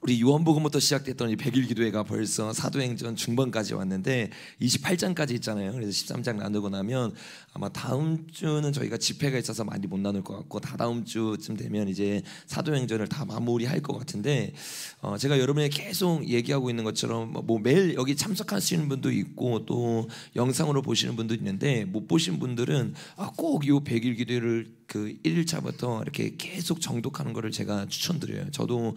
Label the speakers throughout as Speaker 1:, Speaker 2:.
Speaker 1: 우리 요한복음부터 시작됐던 이 100일 기도회가 벌써 사도행전 중반까지 왔는데 28장까지 있잖아요. 그래서 13장 나누고 나면 아마 다음 주는 저희가 집회가 있어서 많이 못 나눌 것 같고 다다음 주쯤 되면 이제 사도행전을 다 마무리할 것 같은데, 제가 여러분에게 계속 얘기하고 있는 것처럼 뭐 매일 여기 참석하시는 분도 있고 또 영상으로 보시는 분도 있는데, 못 보신 분들은 꼭 요 100일 기도회를 그 1일차부터 이렇게 계속 정독하는 것을 제가 추천드려요. 저도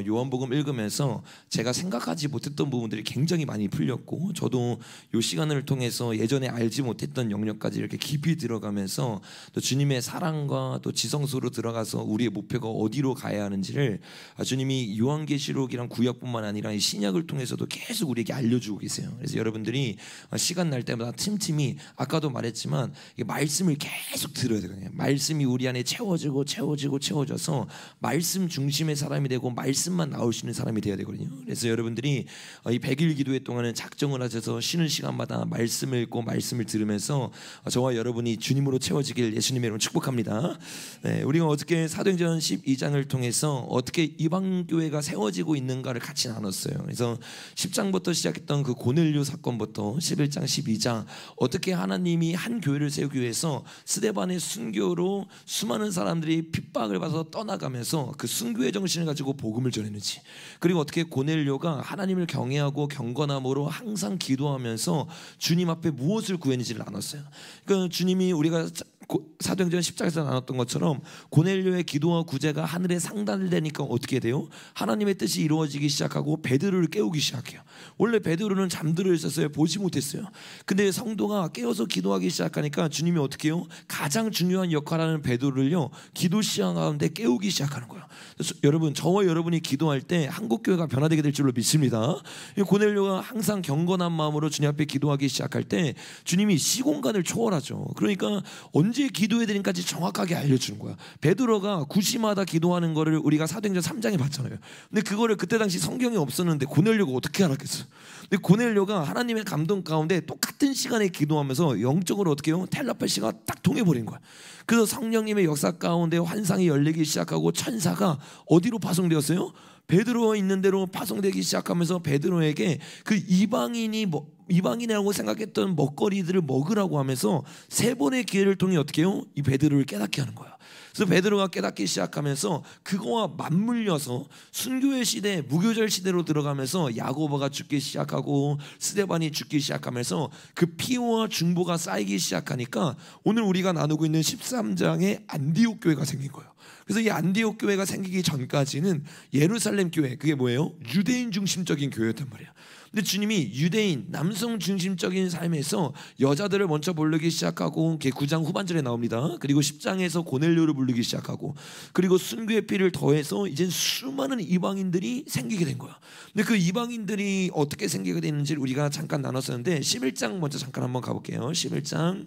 Speaker 1: 요한복음 읽으면서 제가 생각하지 못했던 부분들이 굉장히 많이 풀렸고, 저도 요 시간을 통해서 예전에 알지 못했던 영역까지 이렇게 깊이 들어가면서 또 주님의 사랑과 또 지성소로 들어가서 우리의 목표가 어디로 가야 하는지를 주님이 요한계시록이랑 구약뿐만 아니라 이 신약을 통해서도 계속 우리에게 알려주고 계세요. 그래서 여러분들이 시간 날 때마다 틈틈이, 아까도 말했지만 말씀을 계속 들어야 되거든요. 말씀이 우리 안에 채워져서 말씀 중심의 사람이 되고 말씀만 나올 수 있는 사람이 되어야 되거든요. 그래서 여러분들이 이 100일 기도회 동안은 작정을 하셔서 쉬는 시간마다 말씀을 읽고 말씀을 들으면서 저와 여러분이 주님으로 채워지길 예수님의 이름으로 축복합니다. 네, 우리가 어떻게 사도행전 12장을 통해서 어떻게 이방교회가 세워지고 있는가를 같이 나눴어요. 그래서 10장부터 시작했던 그 고넬료 사건부터 11장 12장 어떻게 하나님이 한 교회를 세우기 위해서 스데반의 순교로 수많은 사람들이 핍박을 받아서 떠나가면서 그 순교의 정신을 가지고 복음을 전했는지, 그리고 어떻게 고넬료가 하나님을 경외하고 경건함으로 항상 기도하면서 주님 앞에 무엇을 구했는지를 나눴어요. 그러니까 주님이 우리가 사도행전 10장에서 나눴던 것처럼 고넬료의 기도와 구제가 하늘에 상달되니까 어떻게 돼요? 하나님의 뜻이 이루어지기 시작하고 베드로를 깨우기 시작해요. 원래 베드로는 잠들어 있었어요. 보지 못했어요. 근데 성도가 깨어서 기도하기 시작하니까 주님이 어떻게 해요? 가장 중요한 역할하는 베드로를요, 기도 시간 가운데 깨우기 시작하는 거예요. 그래서 여러분, 저와 여러분이 기도할 때 한국교회가 변화되게 될 줄로 믿습니다. 고넬료가 항상 경건한 마음으로 주님 앞에 기도하기 시작할 때 주님이 시공간을 초월하죠. 그러니까 언제 기도해야 되는지까지 정확하게 알려주는 거야. 베드로가 구시마다 기도하는 거를 우리가 사도행전 3장에 봤잖아요. 근데 그거를 그때 당시 성경에 없었는데 고넬료가 어떻게 알았겠어요? 근데 고넬료가 하나님의 감동 가운데 똑같은 시간에 기도하면서 영적으로 어떻게 해요? 텔레파시가 딱 통해버린 거야. 그래서 성령님의 역사 가운데 환상이 열리기 시작하고 천사가 어디로 파송되었어요? 베드로가 있는 대로 파송되기 시작하면서 베드로에게 그 이방인이라고 생각했던 먹거리들을 먹으라고 하면서 세 번의 기회를 통해 어떻게 해요? 이 베드로를 깨닫게 하는 거야. 그래서 베드로가 깨닫기 시작하면서 그거와 맞물려서 순교의 시대, 무교절 시대로 들어가면서 야고보가 죽기 시작하고 스데반이 죽기 시작하면서 그 피와 중보가 쌓이기 시작하니까 오늘 우리가 나누고 있는 13장에 안디옥 교회가 생긴 거예요. 그래서 이 안디옥 교회가 생기기 전까지는 예루살렘 교회, 그게 뭐예요? 유대인 중심적인 교회였단 말이에요. 근데 주님이 유대인, 남성 중심적인 삶에서 여자들을 먼저 부르기 시작하고 9장 후반절에 나옵니다. 그리고 10장에서 고넬료를 부르기 시작하고, 그리고 순교의 피를 더해서 이제 수많은 이방인들이 생기게 된 거야. 근데 그 이방인들이 어떻게 생기게 됐는지를 우리가 잠깐 나눴었는데 11장 먼저 잠깐 한번 가볼게요. 11장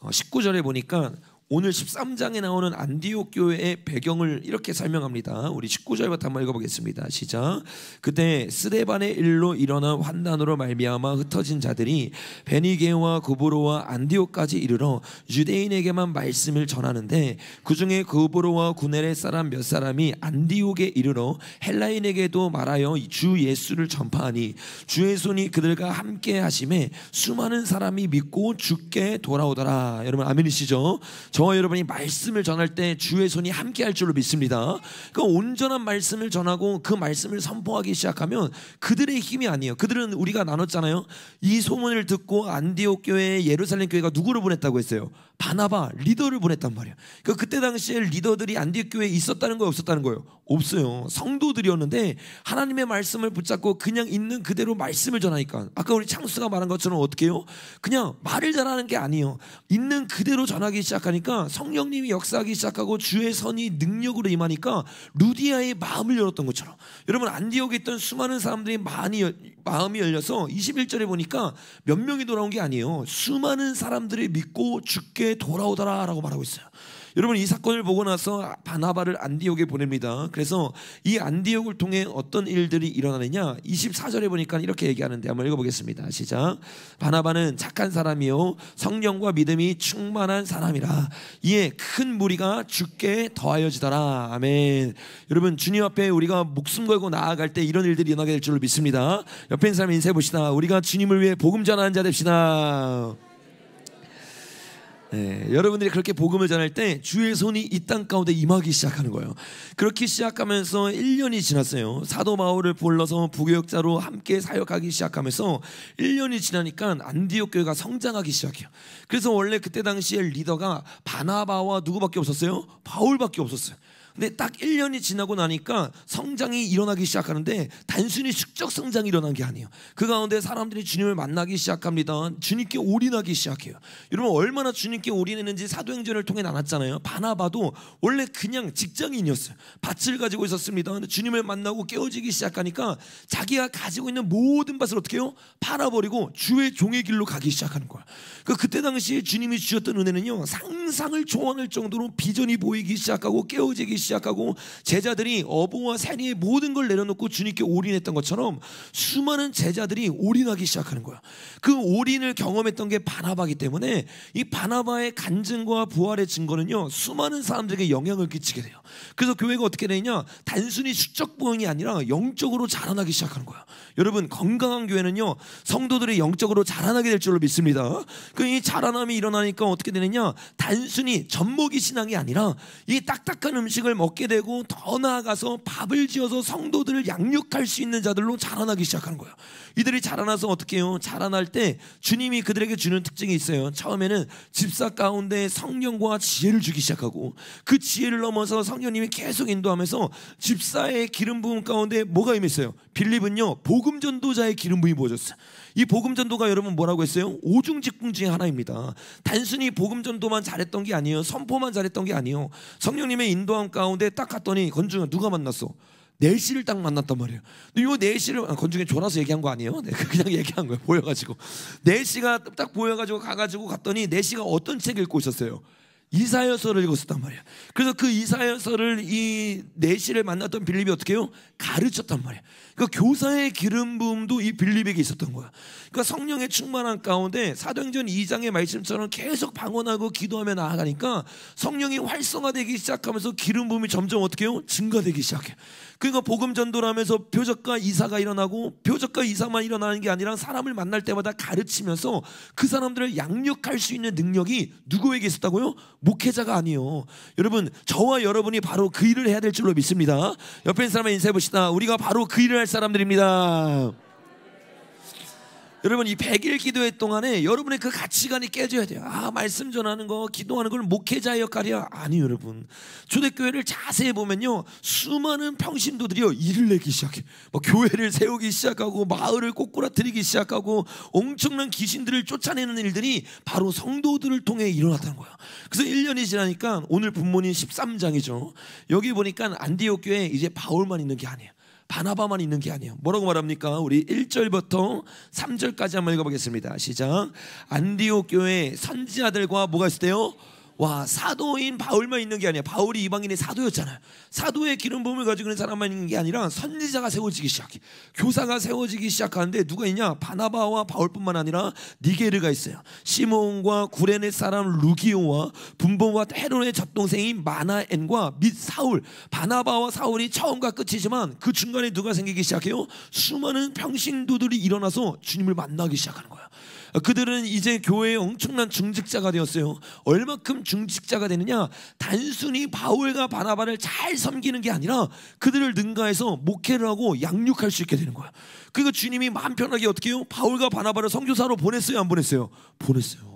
Speaker 1: 19절에 보니까 오늘 13장에 나오는 안디옥 교회의 배경을 이렇게 설명합니다. 우리 19절부터 한번 읽어보겠습니다. 시작. 그때 스데반의 일로 일어난 환난으로 말미암아 흩어진 자들이 베니게와 구브로와 안디옥까지 이르러 유대인에게만 말씀을 전하는데, 그중에 구브로와 구네레 사람 몇 사람이 안디옥에 이르러 헬라인에게도 말하여 주 예수를 전파하니 주의 손이 그들과 함께 하심에 수많은 사람이 믿고 주께 돌아오더라. 여러분 아멘이시죠? 저와 여러분이 말씀을 전할 때 주의 손이 함께 할 줄로 믿습니다. 그 온전한 말씀을 전하고 그 말씀을 선포하기 시작하면 그들의 힘이 아니에요. 그들은 우리가 나눴잖아요. 이 소문을 듣고 안디옥 교회, 예루살렘 교회가 누구를 보냈다고 했어요? 바나바, 리더를 보냈단 말이에요. 그러니까 그때 당시에 리더들이 안디옥 교회에 있었다는 거예요, 없었다는 거예요? 없어요. 성도들이었는데 하나님의 말씀을 붙잡고 그냥 있는 그대로 말씀을 전하니까, 아까 우리 창수가 말한 것처럼 어떻게 해요? 그냥 말을 전하는 게 아니에요. 있는 그대로 전하기 시작하니까 성령님이 역사하기 시작하고 주의 선이 능력으로 임하니까 루디아의 마음을 열었던 것처럼, 여러분 안디옥에 있던 수많은 사람들이 마음이 열려서 21절에 보니까 몇 명이 돌아온 게 아니에요. 수많은 사람들이 믿고 주께 돌아오더라 라고 말하고 있어요. 여러분 이 사건을 보고 나서 바나바를 안디옥에 보냅니다. 그래서 이 안디옥을 통해 어떤 일들이 일어나느냐 24절에 보니까 이렇게 얘기하는데 한번 읽어보겠습니다. 시작. 바나바는 착한 사람이요 성령과 믿음이 충만한 사람이라 이에 큰 무리가 주께 더하여지더라. 아멘. 여러분 주님 앞에 우리가 목숨 걸고 나아갈 때 이런 일들이 일어나게 될 줄로 믿습니다. 옆에 있는 사람 인사해 봅시다. 우리가 주님을 위해 복음 전하는 자 됩시다. 네, 여러분들이 그렇게 복음을 전할 때 주의 손이 이 땅 가운데 임하기 시작하는 거예요. 그렇게 시작하면서 1년이 지났어요. 사도 바울을 불러서 부교역자로 함께 사역하기 시작하면서 1년이 지나니까 안디옥 교회가 성장하기 시작해요. 그래서 원래 그때 당시에 리더가 바나바와 누구밖에 없었어요? 바울밖에 없었어요. 근데 딱 1년이 지나고 나니까 성장이 일어나기 시작하는데 단순히 숙적 성장이 일어난 게 아니에요. 그 가운데 사람들이 주님을 만나기 시작합니다. 주님께 올인하기 시작해요. 여러분 얼마나 주님께 올인했는지 사도행전을 통해 나눴잖아요. 바나바도 원래 그냥 직장인이었어요. 밭을 가지고 있었습니다. 근데 주님을 만나고 깨어지기 시작하니까 자기가 가지고 있는 모든 밭을 어떻게 해요? 팔아버리고 주의 종의 길로 가기 시작하는 거야. 그때 당시에 주님이 주셨던 은혜는요 상상을 초월할 정도로 비전이 보이기 시작하고 깨어지기 시작하고 제자들이 어부와 세리의 모든 걸 내려놓고 주님께 올인했던 것처럼 수많은 제자들이 올인하기 시작하는 거야. 그 올인을 경험했던 게 바나바이기 때문에 이 바나바의 간증과 부활의 증거는요 수많은 사람들에게 영향을 끼치게 돼요. 그래서 교회가 어떻게 되냐 단순히 수적 부흥이 아니라 영적으로 자라나기 시작하는 거야. 여러분 건강한 교회는요 성도들이 영적으로 자라나게 될 줄로 믿습니다. 이 자라남이 일어나니까 어떻게 되느냐 단순히 젖먹이 신앙이 아니라 이 딱딱한 음식을 먹게 되고 더 나아가서 밥을 지어서 성도들을 양육할 수 있는 자들로 자라나기 시작하는 거예요. 이들이 자라나서 어떻게 해요? 자라날 때 주님이 그들에게 주는 특징이 있어요. 처음에는 집사 가운데 성령과 지혜를 주기 시작하고 그 지혜를 넘어서 성령님이 계속 인도하면서 집사의 기름 부음 가운데 뭐가 임했어요? 빌립은요 복음 전도자의 기름 부음이 부어졌어요. 이 복음 전도가 여러분 뭐라고 했어요? 오중직궁 중에 하나입니다. 단순히 복음 전도만 잘했던 게 아니에요. 선포만 잘했던 게 아니에요. 성령님의 인도함 가운데 딱 갔더니 건중아 누가 만났어? 내시를 딱 만났단 말이에요. 근데 이 내시를 건중에 졸아서 얘기한 거 아니에요? 네, 그냥 얘기한 거예요. 보여가지고 내시가 딱 보여가지고 가가지고 갔더니 내시가 어떤 책 읽고 있었어요? 이사야서를 읽었단 말이에요. 그래서 그 이사야서를 이 내시를 만났던 빌립이 어떻게 해요? 가르쳤단 말이에요. 그러니까 교사의 기름 부음도 이 빌립에게 있었던 거야. 그러니까 성령의 충만한 가운데 사도행전 2장의 말씀처럼 계속 방언하고 기도하며 나아가니까 성령이 활성화되기 시작하면서 기름 부음이 점점 어떻게 해요? 증가되기 시작해요. 그러니까 복음 전도를 하면서 표적과 이사가 일어나고 표적과 이사만 일어나는 게 아니라 사람을 만날 때마다 가르치면서 그 사람들을 양육할 수 있는 능력이 누구에게 있었다고요? 목회자가 아니에요. 여러분 저와 여러분이 바로 그 일을 해야 될 줄로 믿습니다. 옆에 있는 사람을 인사해 봅시다. 우리가 바로 그 일을 할 사람들입니다. 여러분 이 100일 기도회 동안에 여러분의 그 가치관이 깨져야 돼요. 말씀 전하는 거 기도하는 건 목회자의 역할이야. 아니요 여러분. 초대교회를 자세히 보면요 수많은 평신도들이요 일을 내기 시작해. 교회를 세우기 시작하고 마을을 꼬꾸라뜨리기 시작하고 엄청난 귀신들을 쫓아내는 일들이 바로 성도들을 통해 일어났다는 거예요. 그래서 1년이 지나니까 오늘 본문인 13장이죠. 여기 보니까 안디옥 교회에 이제 바울만 있는 게 아니에요. 바나바만 있는 게 아니에요. 뭐라고 말합니까? 우리 1절부터 3절까지 한번 읽어보겠습니다. 시작. 안디옥 교회 선지자들과 뭐가 있었대요? 와 사도인 바울만 있는 게 아니야. 바울이 이방인의 사도였잖아요. 사도의 기름 부음을 가지고 있는 사람만 있는 게 아니라 선지자가 세워지기 시작해. 교사가 세워지기 시작하는데 누가 있냐? 바나바와 바울뿐만 아니라 니게르가 있어요. 시몬과 구레네 사람 루기오와 분보와 헤롯의 젖동생인 마나엔과 및 사울. 바나바와 사울이 처음과 끝이지만 그 중간에 누가 생기기 시작해요? 수많은 평신도들이 일어나서 주님을 만나기 시작하는 거야. 그들은 이제 교회의 엄청난 중직자가 되었어요. 얼마큼 중직자가 되느냐? 단순히 바울과 바나바를 잘 섬기는 게 아니라 그들을 능가해서 목회를 하고 양육할 수 있게 되는 거야. 그러니까 주님이 마음 편하게 어떻게 해요? 바울과 바나바를 선교사로 보냈어요? 안 보냈어요? 보냈어요.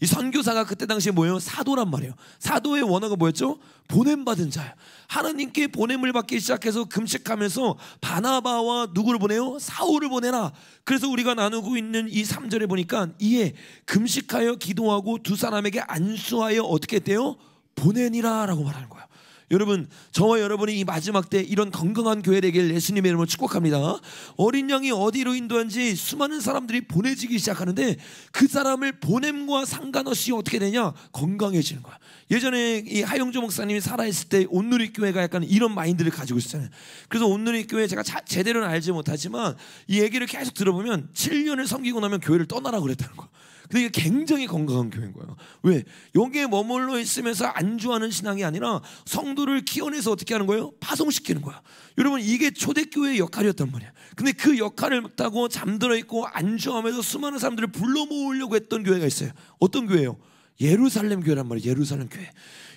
Speaker 1: 이 선교사가 그때 당시에 뭐예요? 사도란 말이에요. 사도의 원어가 뭐였죠? 보냄받은 자예요. 하나님께 보냄을 받기 시작해서 금식하면서 바나바와 누구를 보내요? 사울을 보내라. 그래서 우리가 나누고 있는 이 3절에 보니까 이에 금식하여 기도하고 두 사람에게 안수하여 어떻게 했대요? 보내니라 라고 말하는 거예요. 여러분, 저와 여러분이 이 마지막 때 이런 건강한 교회 되길 예수님의 이름으로 축복합니다. 어린 양이 어디로 인도한지 수많은 사람들이 보내지기 시작하는데 그 사람을 보냄과 상관없이 어떻게 되냐? 건강해지는 거야. 예전에 이 하용조 목사님이 살아있을 때 온누리교회가 약간 이런 마인드를 가지고 있었잖아요. 그래서 온누리교회 제가 제대로는 알지 못하지만 이 얘기를 계속 들어보면 7년을 섬기고 나면 교회를 떠나라고 그랬다는 거야. 근데 이게 굉장히 건강한 교회인 거예요. 왜? 여기에 머물러 있으면서 안주하는 신앙이 아니라 성도를 키워내서 어떻게 하는 거예요? 파송시키는 거야. 여러분, 이게 초대교회의 역할이었단 말이야. 근데 그 역할을 못하고 잠들어 있고 안주하면서 수많은 사람들을 불러 모으려고 했던 교회가 있어요. 어떤 교회예요? 예루살렘 교회란 말이에요. 예루살렘 교회.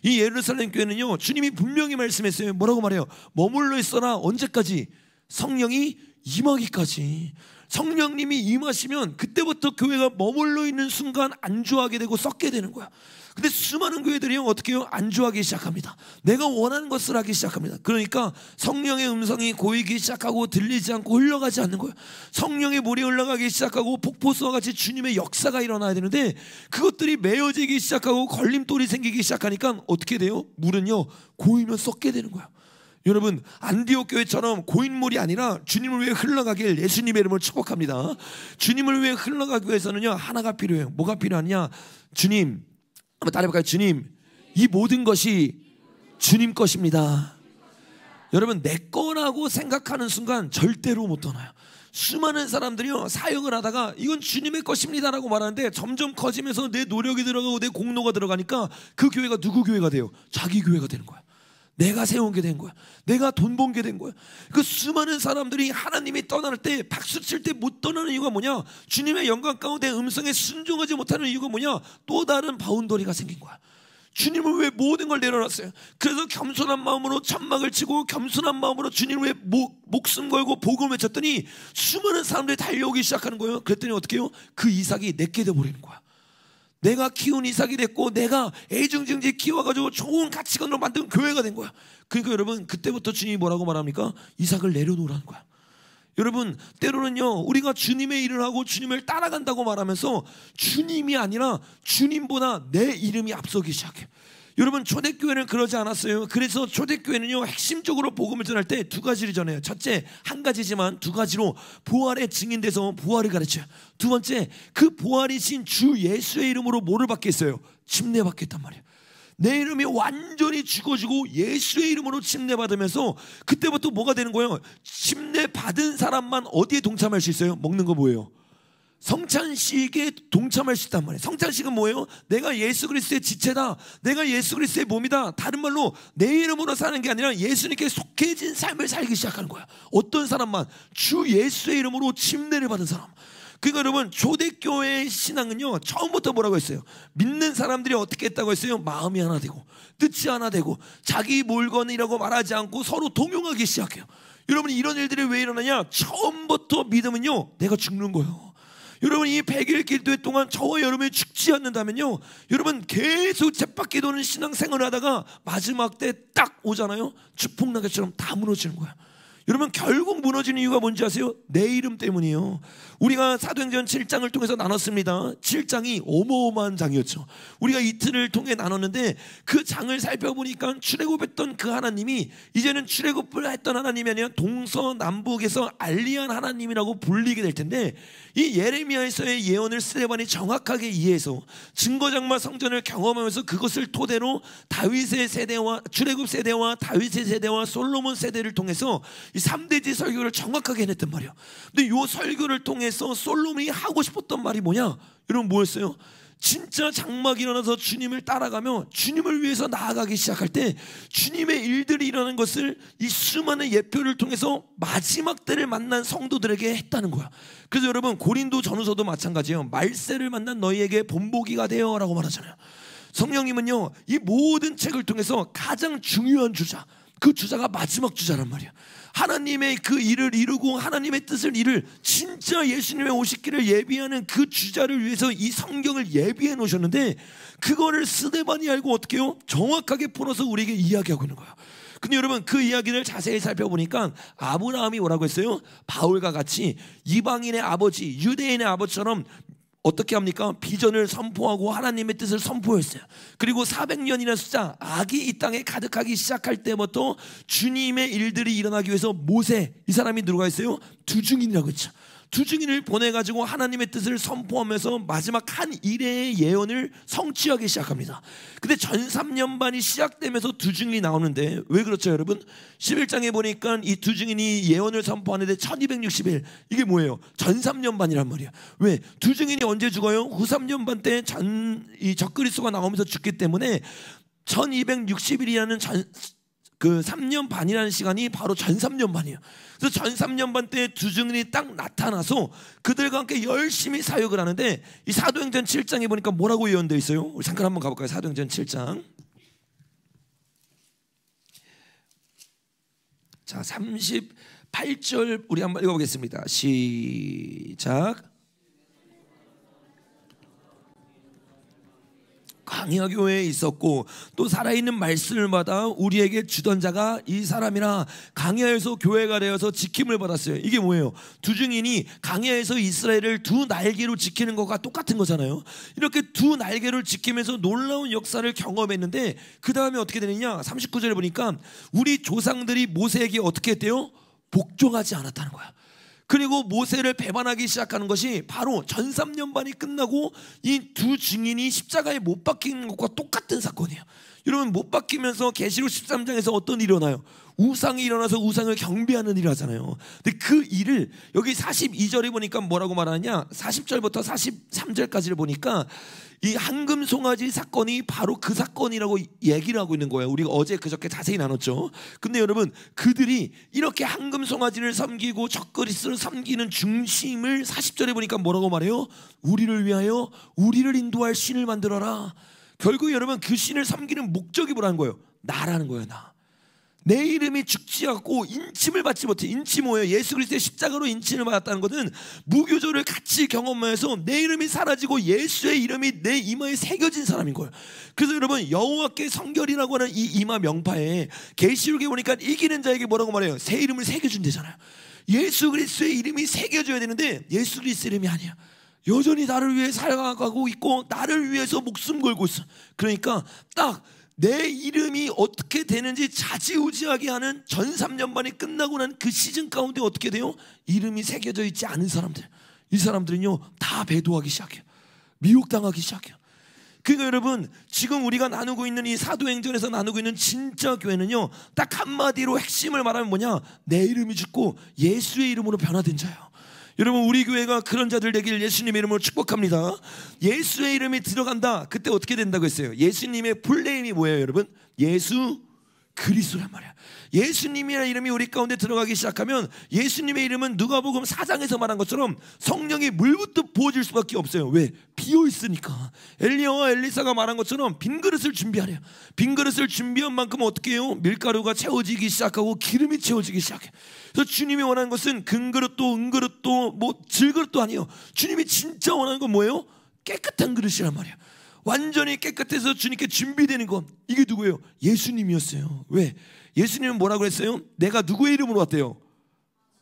Speaker 1: 이 예루살렘 교회는요, 주님이 분명히 말씀했어요. 뭐라고 말해요? 머물러 있어라. 언제까지? 성령이 임하기까지. 성령님이 임하시면 그때부터 교회가 머물러 있는 순간 안주하게 되고 썩게 되는 거야. 근데 수많은 교회들이 어떻게 해요? 안주하기 시작합니다. 내가 원하는 것을 하기 시작합니다. 그러니까 성령의 음성이 고이기 시작하고 들리지 않고 흘러가지 않는 거예요. 성령의 물이 흘러가기 시작하고 폭포수와 같이 주님의 역사가 일어나야 되는데 그것들이 메어지기 시작하고 걸림돌이 생기기 시작하니까 어떻게 돼요? 물은요, 고이면 썩게 되는 거야. 여러분, 안디옥 교회처럼 고인물이 아니라 주님을 위해 흘러가길 예수님의 이름으로 축복합니다. 주님을 위해 흘러가기 위해서는요, 하나가 필요해요. 뭐가 필요하냐? 주님, 한번 따라해볼까요? 주님, 이 모든 것이 주님 것입니다. 여러분, 내 거라고 생각하는 순간 절대로 못 떠나요. 수많은 사람들이요, 사역을 하다가 이건 주님의 것입니다라고 말하는데 점점 커지면서 내 노력이 들어가고 내 공로가 들어가니까 그 교회가 누구 교회가 돼요? 자기 교회가 되는 거야. 내가 세운 게 된 거야. 내가 돈 번 게 된 거야. 그 수많은 사람들이 하나님이 떠날 때 박수 칠 때 못 떠나는 이유가 뭐냐? 주님의 영광 가운데 음성에 순종하지 못하는 이유가 뭐냐? 또 다른 바운더리가 생긴 거야. 주님을 왜 모든 걸 내려놨어요. 그래서 겸손한 마음으로 천막을 치고 겸손한 마음으로 주님을 왜 목숨 걸고 복음을 외쳤더니 수많은 사람들이 달려오기 시작하는 거예요. 그랬더니 어떻게 해요? 그 이삭이 내게 돼버리는 거야. 내가 키운 이삭이 됐고 내가 애중증지 키워가지고 좋은 가치관으로 만든 교회가 된 거야. 그러니까 여러분, 그때부터 주님이 뭐라고 말합니까? 이삭을 내려놓으라는 거야. 여러분, 때로는요, 우리가 주님의 일을 하고 주님을 따라간다고 말하면서 주님이 아니라 주님보다 내 이름이 앞서기 시작해. 여러분, 초대교회는 그러지 않았어요. 그래서 초대교회는요, 핵심적으로 복음을 전할 때 두 가지를 전해요. 첫째, 한 가지지만 두 가지로 부활의 증인돼서 부활을 가르쳐요. 두 번째, 그 부활이신 주 예수의 이름으로 뭐를 받겠어요? 침례받겠단 말이에요. 내 이름이 완전히 죽어지고 예수의 이름으로 침례받으면서 그때부터 뭐가 되는 거예요? 침례받은 사람만 어디에 동참할 수 있어요? 먹는 거 뭐예요? 성찬식에 동참할 수 있단 말이에요. 성찬식은 뭐예요? 내가 예수 그리스도의 지체다. 내가 예수 그리스도의 몸이다. 다른 말로 내 이름으로 사는 게 아니라 예수님께 속해진 삶을 살기 시작하는 거야. 어떤 사람만? 주 예수의 이름으로 침례를 받은 사람. 그러니까 여러분, 초대교회의 신앙은요, 처음부터 뭐라고 했어요? 믿는 사람들이 어떻게 했다고 했어요? 마음이 하나 되고 뜻이 하나 되고 자기 물건이라고 말하지 않고 서로 동용하기 시작해요. 여러분, 이런 일들이 왜 일어나냐? 처음부터 믿음은요, 내가 죽는 거예요. 여러분, 이 100일 기도회 동안 저와 여러분이 죽지 않는다면요, 여러분 계속 쳇바퀴 도는 신앙생활을 하다가 마지막 때 딱 오잖아요, 주폭낙엽처럼 다 무너지는 거야. 여러분, 결국 무너지는 이유가 뭔지 아세요? 내 이름 때문이에요. 우리가 사도행전 7장을 통해서 나눴습니다. 7장이 어마어마한 장이었죠. 우리가 이틀을 통해 나눴는데 그 장을 살펴보니까 출애굽했던 그 하나님이 이제는 출애굽을 했던 하나님이 아니라 동서남북에서 알리한 하나님이라고 불리게 될 텐데, 이 예레미야에서의 예언을 스데반이 정확하게 이해해서 증거장막 성전을 경험하면서 그것을 토대로 다윗의 세대와 출애굽 세대와 다윗의 세대와 솔로몬 세대를 통해서 이 3대지 설교를 정확하게 해냈단 말이에요. 근데 이 설교를 통해서 솔로몬이 하고 싶었던 말이 뭐냐? 여러분, 뭐였어요? 진짜 장막이 일어나서 주님을 따라가며 주님을 위해서 나아가기 시작할 때 주님의 일들이 일어나는 것을 이 수많은 예표를 통해서 마지막 때를 만난 성도들에게 했다는 거야. 그래서 여러분, 고린도 전후서도 마찬가지예요. 말세를 만난 너희에게 본보기가 되어 라고 말하잖아요. 성령님은요, 이 모든 책을 통해서 가장 중요한 주자, 그 주자가 마지막 주자란 말이야. 하나님의 그 일을 이루고 하나님의 뜻을 이룰 진짜 예수님의 오시기를 예비하는 그 주자를 위해서 이 성경을 예비해 놓으셨는데, 그거를 스데반이 알고 어떻게 해요? 정확하게 풀어서 우리에게 이야기하고 있는 거예요. 근데 여러분, 그 이야기를 자세히 살펴보니까 아브라함이 뭐라고 했어요? 바울과 같이 이방인의 아버지, 유대인의 아버지처럼 어떻게 합니까? 비전을 선포하고 하나님의 뜻을 선포했어요. 그리고 400년이라는 숫자, 악이 이 땅에 가득하기 시작할 때부터 주님의 일들이 일어나기 위해서 모세, 이 사람이 누가 있어요? 두 증인이라고 했죠. 두 증인을 보내가지고 하나님의 뜻을 선포하면서 마지막 한 일의 예언을 성취하기 시작합니다. 근데 전삼년반이 시작되면서 두 증인이 나오는데 왜 그렇죠 여러분? 11장에 보니까 이 두 증인이 예언을 선포하는데 1260일, 이게 뭐예요? 전삼년반이란 말이에요. 왜? 두 증인이 언제 죽어요? 후삼년반 때 이 적그리스도가 나오면서 죽기 때문에 1260일이라는 그 3년 반이라는 시간이 바로 전삼년 반이에요. 그래서 전삼년 반 때 두 증인이 딱 나타나서 그들과 함께 열심히 사역을 하는데, 이 사도행전 7장에 보니까 뭐라고 예언되어 있어요? 우리 잠깐 한번 가볼까요? 사도행전 7장. 자, 38절 우리 한번 읽어보겠습니다. 시작. 강야 교회에 있었고 또 살아있는 말씀을 받아 우리에게 주던 자가 이 사람이라. 강야에서 교회가 되어서 지킴을 받았어요. 이게 뭐예요? 두 증인이 강야에서 이스라엘을 두 날개로 지키는 것과 똑같은 거잖아요. 이렇게 두 날개를 지키면서 놀라운 역사를 경험했는데 그 다음에 어떻게 되느냐? 39절에 보니까 우리 조상들이 모세에게 어떻게 했대요? 복종하지 않았다는 거야. 그리고 모세를 배반하기 시작하는 것이 바로 전삼년반이 끝나고 이 두 증인이 십자가에 못 박히는 것과 똑같은 사건이에요. 여러분, 못 박히면서 계시록 13장에서 어떤 일이 일어나요? 우상이 일어나서 우상을 경배하는 일을 하잖아요. 근데 그 일을 여기 42절에 보니까 뭐라고 말하느냐? 40절부터 43절까지를 보니까 이 황금 송아지 사건이 바로 그 사건이라고 얘기를 하고 있는 거예요. 우리가 어제 그저께 자세히 나눴죠. 근데 여러분, 그들이 이렇게 황금 송아지를 섬기고 적그리스도를 섬기는 중심을 40절에 보니까 뭐라고 말해요? 우리를 위하여 우리를 인도할 신을 만들어라. 결국 여러분, 그 신을 섬기는 목적이 뭐라는 거예요? 나라는 거예요. 나. 내 이름이 죽지 않고 인침을 받지 못해. 인치 뭐예요? 예수 그리스도의 십자가로 인침을 받았다는 것은 무교조를 같이 경험하면서 내 이름이 사라지고 예수의 이름이 내 이마에 새겨진 사람인 거예요. 그래서 여러분, 여호와께 성결이라고 하는 이 이마 명파에 계시록에 보니까 이기는 자에게 뭐라고 말해요? 새 이름을 새겨준대잖아요. 예수 그리스도의 이름이 새겨져야 되는데 예수 그리스도의 이름이 아니야. 여전히 나를 위해 살아가고 있고 나를 위해서 목숨 걸고 있어. 그러니까 딱 내 이름이 어떻게 되는지 좌지우지하게 하는 전삼년반이 끝나고 난 그 시즌 가운데 어떻게 돼요? 이름이 새겨져 있지 않은 사람들, 이 사람들은요 다 배도하기 시작해요. 미혹당하기 시작해요. 그러니까 여러분, 지금 우리가 나누고 있는 이 사도행전에서 나누고 있는 진짜 교회는요 딱 한마디로 핵심을 말하면 뭐냐? 내 이름이 죽고 예수의 이름으로 변화된 자예요. 여러분, 우리 교회가 그런 자들 되기를 예수님의 이름으로 축복합니다. 예수의 이름이 들어간다. 그때 어떻게 된다고 했어요? 예수님의 풀네임이 뭐예요 여러분? 예수 그리스도란 말이야. 예수님이라는 이름이 우리 가운데 들어가기 시작하면 예수님의 이름은 누가복음 4장에서 말한 것처럼 성령이 물부터 부어질 수밖에 없어요. 왜? 비어있으니까. 엘리야와 엘리사가 말한 것처럼 빈 그릇을 준비하래요. 빈 그릇을 준비한 만큼 어떻게 해요? 밀가루가 채워지기 시작하고 기름이 채워지기 시작해. 그래서 주님이 원하는 것은 금그릇도 은그릇도 뭐 질그릇도 아니에요. 주님이 진짜 원하는 건 뭐예요? 깨끗한 그릇이란 말이에요. 완전히 깨끗해서 주님께 준비되는 건 이게 누구예요? 예수님이었어요. 왜? 예수님은 뭐라고 했어요? 내가 누구의 이름으로 왔대요?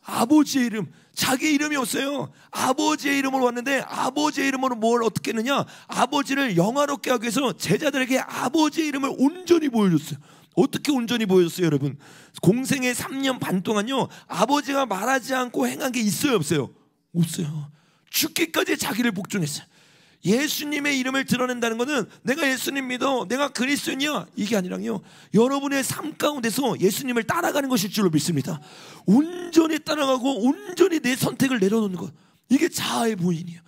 Speaker 1: 아버지의 이름. 자기 이름이 없어요. 아버지의 이름으로 왔는데 아버지의 이름으로 뭘 어떻게 했느냐? 아버지를 영화롭게 하기 위해서 제자들에게 아버지의 이름을 온전히 보여줬어요. 어떻게 온전히 보여줬어요 여러분? 공생의 3년 반 동안요 아버지가 말하지 않고 행한 게 있어요 없어요? 없어요. 죽기까지 자기를 복종했어요. 예수님의 이름을 드러낸다는 것은 내가 예수님 믿어, 내가 그리스도냐, 이게 아니라요 여러분의 삶 가운데서 예수님을 따라가는 것일 줄로 믿습니다. 온전히 따라가고 온전히 내 선택을 내려놓는 것, 이게 자아의 부인이에요.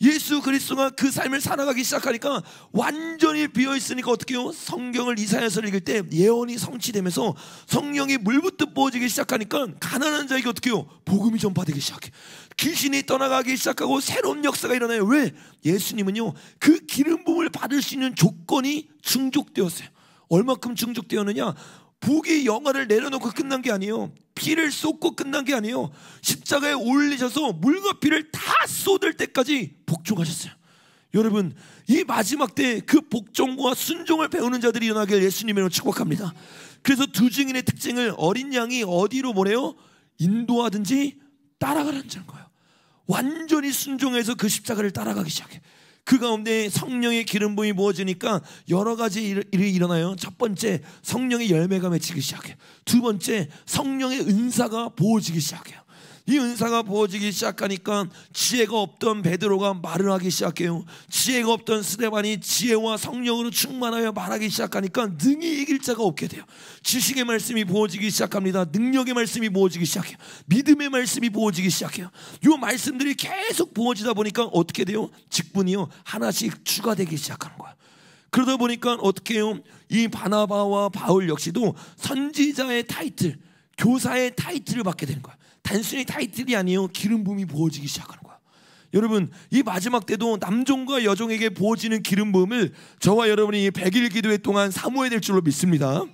Speaker 1: 예수 그리스도가 그 삶을 살아가기 시작하니까 완전히 비어있으니까 어떻게 해요? 성경을 이사야서를 읽을 때 예언이 성취되면서 성령이 물부터 부어지기 시작하니까 가난한 자에게 어떻게 해요? 복음이 전파되기 시작해. 귀신이 떠나가기 시작하고 새로운 역사가 일어나요. 왜? 예수님은요 그 기름 부음을 받을 수 있는 조건이 충족되었어요. 얼마큼 충족되었느냐? 북이 영화를 내려놓고 끝난 게 아니에요. 피를 쏟고 끝난 게 아니에요. 십자가에 올리셔서 물과 피를 다 쏟을 때까지 복종하셨어요. 여러분, 이 마지막 때 그 복종과 순종을 배우는 자들이 일어나길 예수님으로 축복합니다. 그래서 두 증인의 특징을 어린 양이 어디로 보내요? 인도하든지 따라가라는 자인 거예요. 완전히 순종해서 그 십자가를 따라가기 시작해. 그 가운데 성령의 기름 부음이 부어지니까 여러 가지 일이 일어나요. 첫 번째, 성령의 열매가 맺히기 시작해요. 두 번째, 성령의 은사가 부어지기 시작해요. 이 은사가 부어지기 시작하니까 지혜가 없던 베드로가 말을 하기 시작해요. 지혜가 없던 스데반이 지혜와 성령으로 충만하여 말하기 시작하니까 능히 이길 자가 없게 돼요. 지식의 말씀이 부어지기 시작합니다. 능력의 말씀이 부어지기 시작해요. 믿음의 말씀이 부어지기 시작해요. 이 말씀들이 계속 부어지다 보니까 어떻게 돼요? 직분이요, 하나씩 추가되기 시작하는 거예요. 그러다 보니까 어떻게 해요? 이 바나바와 바울 역시도 선지자의 타이틀, 교사의 타이틀을 받게 되는 거예요. 단순히 타이틀이 아니에요. 기름 부음이 부어지기 시작하는 거야. 여러분, 이 마지막 때도 남종과 여종에게 부어지는 기름 부음을 저와 여러분이 100일 기도회 동안 사모해야 될 줄로 믿습니다.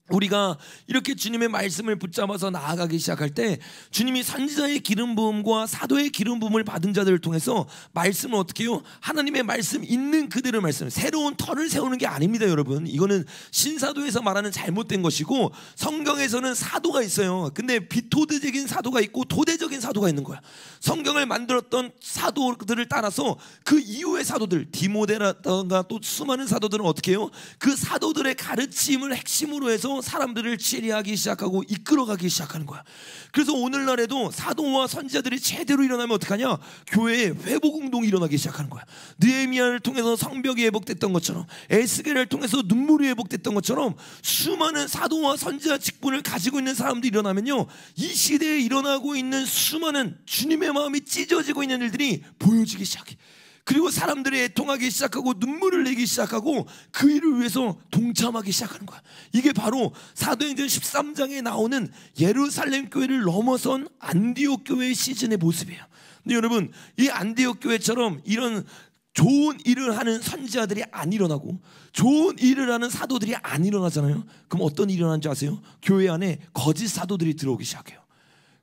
Speaker 1: 우리가 이렇게 주님의 말씀을 붙잡아서 나아가기 시작할 때 주님이 선지자의 기름 부음과 사도의 기름 부음을 받은 자들을 통해서 말씀을 어떻게 해요? 하나님의 말씀 있는 그대로 말씀, 새로운 터를 세우는 게 아닙니다. 여러분, 이거는 신사도에서 말하는 잘못된 것이고, 성경에서는 사도가 있어요. 근데 비토대적인 사도가 있고 토대적인 사도가 있는 거야. 성경을 만들었던 사도들을 따라서 그 이후의 사도들, 디모데라든가 또 수많은 사도들은 어떻게 해요? 그 사도들의 가르침을 핵심으로 해서 사람들을 치리하기 시작하고 이끌어가기 시작하는 거야. 그래서 오늘날에도 사도와 선지자들이 제대로 일어나면 어떡하냐? 교회에 회복운동이 일어나기 시작하는 거야. 느헤미야를 통해서 성벽이 회복됐던 것처럼, 에스겔을 통해서 눈물이 회복됐던 것처럼 수많은 사도와 선지자 직분을 가지고 있는 사람들이 일어나면요, 이 시대에 일어나고 있는 수많은 주님의 마음이 찢어지고 있는 일들이 보여지기 시작해. 그리고 사람들이 애통하기 시작하고 눈물을 내기 시작하고 그 일을 위해서 동참하기 시작하는 거야. 이게 바로 사도행전 13장에 나오는 예루살렘 교회를 넘어선 안디옥 교회의 시즌의 모습이에요. 근데 여러분, 이 안디옥 교회처럼 이런 좋은 일을 하는 선지자들이 안 일어나고 좋은 일을 하는 사도들이 안 일어나잖아요. 그럼 어떤 일이 일어나는지 아세요? 교회 안에 거짓 사도들이 들어오기 시작해요.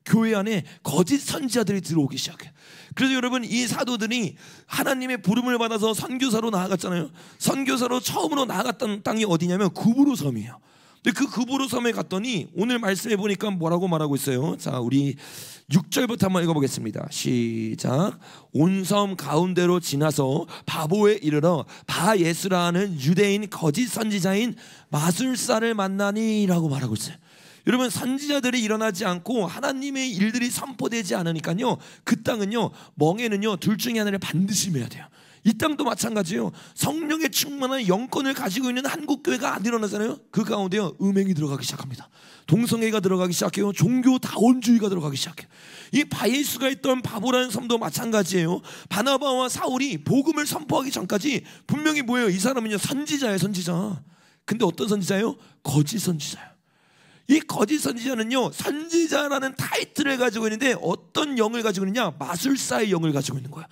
Speaker 1: 교회 안에 거짓 선지자들이 들어오기 시작해요. 그래서 여러분, 이 사도들이 하나님의 부름을 받아서 선교사로 나아갔잖아요. 선교사로 처음으로 나아갔던 땅이 어디냐면 구브로 섬이에요. 근데 그 구브로 섬에 갔더니 오늘 말씀해 보니까 뭐라고 말하고 있어요? 자, 우리 6절부터 한번 읽어보겠습니다. 시작. 온 섬 가운데로 지나서 바보에 이르러 바예수라는 유대인 거짓 선지자인 마술사를 만나니 라고 말하고 있어요. 여러분, 선지자들이 일어나지 않고 하나님의 일들이 선포되지 않으니까요, 그 땅은요, 멍에는요, 둘 중에 하나를 반드시 매야 돼요. 이 땅도 마찬가지예요. 성령의 충만한 영권을 가지고 있는 한국교회가 안 일어나잖아요. 그 가운데요, 음행이 들어가기 시작합니다. 동성애가 들어가기 시작해요. 종교다원주의가 들어가기 시작해요. 이 바예수가 있던 바보라는 섬도 마찬가지예요. 바나바와 사울이 복음을 선포하기 전까지 분명히 뭐예요? 이 사람은요, 선지자예요. 선지자. 근데 어떤 선지자예요? 거짓 선지자예요. 이 거짓 선지자는요, 선지자라는 타이틀을 가지고 있는데 어떤 영을 가지고 있느냐? 마술사의 영을 가지고 있는 거야.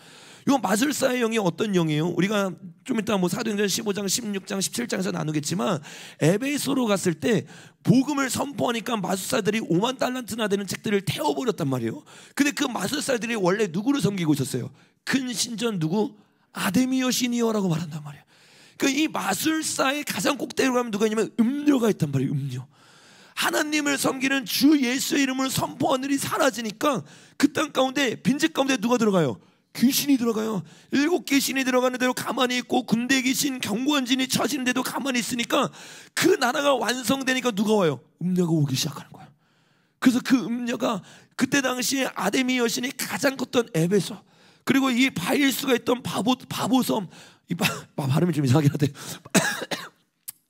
Speaker 1: 이 마술사의 영이 어떤 영이에요? 우리가 좀 이따 뭐 사도행전 15장, 16장, 17장에서 나누겠지만, 에베소로 갔을 때 복음을 선포하니까 마술사들이 5만 달란트나 되는 책들을 태워버렸단 말이에요. 근데 그 마술사들이 원래 누구를 섬기고 있었어요? 큰 신전 누구? 아데미어 신이여라고 말한단 말이에요. 그러니까 이 마술사의 가장 꼭대기로 가면 누가 있냐면 음료가 있단 말이에요. 음료. 하나님을 섬기는 주 예수의 이름을 선포하는 일이 사라지니까 그 땅 가운데, 빈집 가운데 누가 들어가요? 귀신이 들어가요. 7개 신이 들어가는 대로 가만히 있고, 군대 귀신, 경관진이 쳐지는데도 가만히 있으니까 그 나라가 완성되니까 누가 와요? 음녀가 오기 시작하는 거예요. 그래서 그 음녀가 그때 당시에 아데미 여신이 가장 컸던 에베소, 그리고 이 바일수가 있던 바보섬, 이 발음이 좀 이상하긴 한데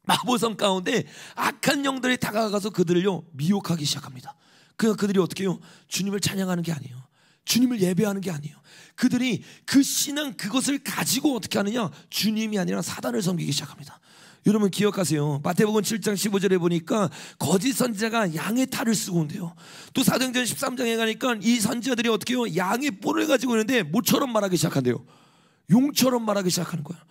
Speaker 1: 바보섬 가운데 악한 영들이 다가가서 그들을요, 미혹하기 시작합니다. 그들이 어떻게 해요? 주님을 찬양하는 게 아니에요. 주님을 예배하는 게 아니에요. 그들이 그 신앙, 그것을 가지고 어떻게 하느냐? 주님이 아니라 사단을 섬기기 시작합니다. 여러분 기억하세요. 마태복음 7장 15절에 보니까 거짓 선지자가 양의 탈을 쓰고 온대요. 또 사도행전 13장에 가니까 이 선지자들이 어떻게 해요? 양의 뿔을 가지고 있는데 뭐처럼 말하기 시작한대요? 용처럼 말하기 시작하는 거예요.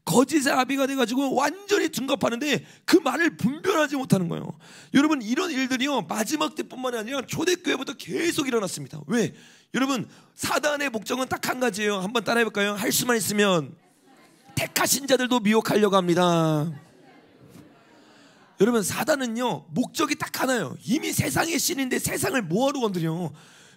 Speaker 1: 거짓의 아비가 돼가지고 완전히 둔갑하는데 그 말을 분별하지 못하는 거예요. 여러분, 이런 일들이요, 마지막 때뿐만이 아니라 초대교회부터 계속 일어났습니다. 왜? 여러분, 사단의 목적은 딱 한 가지예요. 한번 따라해볼까요? 할 수만 있으면 택하신 자들도 미혹하려고 합니다. 여러분, 사단은요, 목적이 딱 하나예요. 이미 세상의 신인데 세상을 뭐하러 건드려?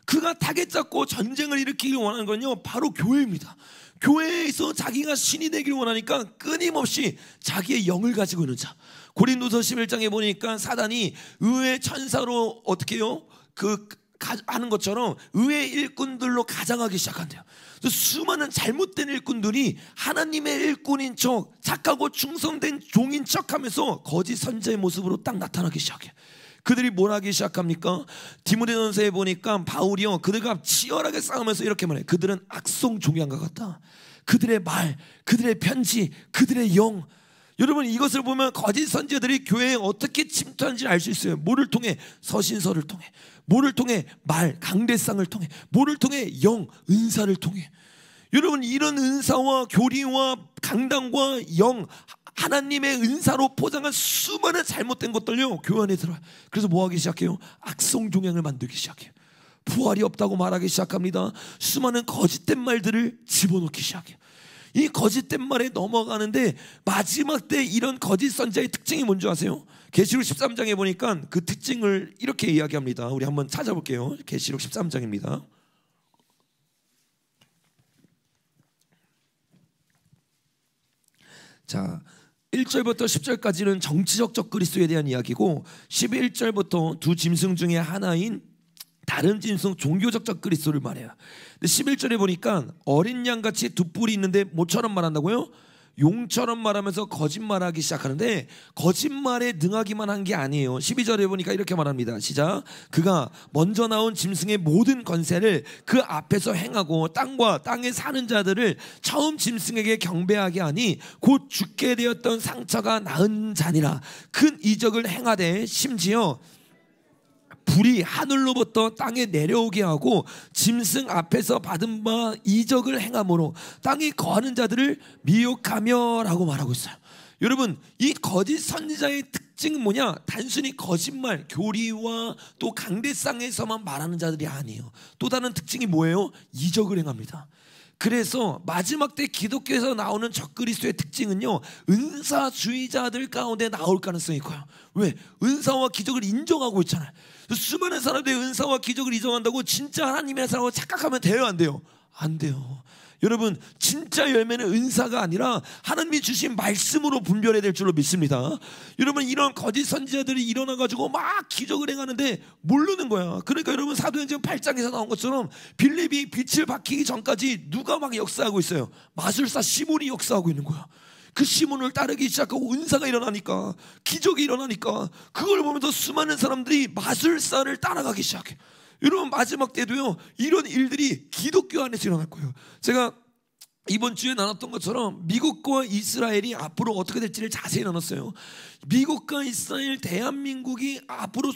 Speaker 1: 그가 타겟 잡고 전쟁을 일으키길 원하는 건요 바로 교회입니다. 교회에서 자기가 신이 되기를 원하니까 끊임없이 자기의 영을 가지고 있는 자. 고린도서 11장에 보니까 사단이 의의 천사로 어떻게 해요? 하는 것처럼 의의 일꾼들로 가장하기 시작한대요. 수많은 잘못된 일꾼들이 하나님의 일꾼인 척, 착하고 충성된 종인 척하면서 거짓 선지자의 모습으로 딱 나타나기 시작해요. 그들이 뭘 하기 시작합니까? 디모데전서에 보니까 바울이요 그들과 치열하게 싸우면서 이렇게 말해요. 그들은 악성 종양과 같다. 그들의 말, 그들의 편지, 그들의 영. 여러분 이것을 보면 거짓 선지자들이 교회에 어떻게 침투하는지 알 수 있어요. 뭐를 통해? 서신서를 통해, 뭐를 통해? 말, 강대상을 통해, 뭐를 통해? 영, 은사를 통해. 여러분 이런 은사와 교리와 강단과 영, 하나님의 은사로 포장한 수많은 잘못된 것들요 교회 안에 들어와요. 그래서 뭐 하기 시작해요? 악성 종양을 만들기 시작해요. 부활이 없다고 말하기 시작합니다. 수많은 거짓된 말들을 집어넣기 시작해요. 이 거짓된 말에 넘어가는데 마지막 때 이런 거짓 선지자의 특징이 뭔지 아세요? 계시록 13장에 보니까 그 특징을 이렇게 이야기합니다. 우리 한번 찾아볼게요. 계시록 13장입니다. 자, 1절부터 10절까지는 정치적 적그리스도에 대한 이야기고 11절부터 두 짐승 중에 하나인 다른 짐승 종교적 적그리스도를 말해요. 근데 11절에 보니까 어린 양같이 두 뿔이 있는데 뭐처럼 말한다고요? 용처럼 말하면서 거짓말하기 시작하는데 거짓말에 능하기만 한 게 아니에요. 12절에 보니까 이렇게 말합니다. 시작. 그가 먼저 나온 짐승의 모든 권세를 그 앞에서 행하고 땅과 땅에 사는 자들을 처음 짐승에게 경배하게 하니 곧 죽게 되었던 상처가 나은 자니라. 큰 이적을 행하되 심지어 불이 하늘로부터 땅에 내려오게 하고 짐승 앞에서 받은 바 이적을 행함으로 땅에 거하는 자들을 미혹하며 라고 말하고 있어요. 여러분 이 거짓 선지자의 특징은 뭐냐? 단순히 거짓말, 교리와 또 강대상에서만 말하는 자들이 아니에요. 또 다른 특징이 뭐예요? 이적을 행합니다. 그래서 마지막 때 기독교에서 나오는 적그리스도의 특징은요 은사주의자들 가운데 나올 가능성이 커요. 왜? 은사와 기적을 인정하고 있잖아요. 수많은 사람들이 은사와 기적을 인정한다고 진짜 하나님의 사람을 착각하면 돼요? 안 돼요? 안 돼요. 여러분 진짜 열매는 은사가 아니라 하나님이 주신 말씀으로 분별해야 될 줄로 믿습니다. 여러분 이런 거짓 선지자들이 일어나가지고 막 기적을 행하는데 모르는 거야. 그러니까 여러분 사도행전 8장에서 나온 것처럼 빌립이 빛을 밝히기 전까지 누가 막 역사하고 있어요? 마술사 시몬이 역사하고 있는 거야. 그 시몬을 따르기 시작하고 은사가 일어나니까, 기적이 일어나니까 그걸 보면서 수많은 사람들이 마술사를 따라가기 시작해. 여러분 마지막 때도요 이런 일들이 기독교 안에서 일어날 거예요. 제가 이번 주에 나눴던 것처럼 미국과 이스라엘이 앞으로 어떻게 될지를 자세히 나눴어요. 미국과 이스라엘, 대한민국이 앞으로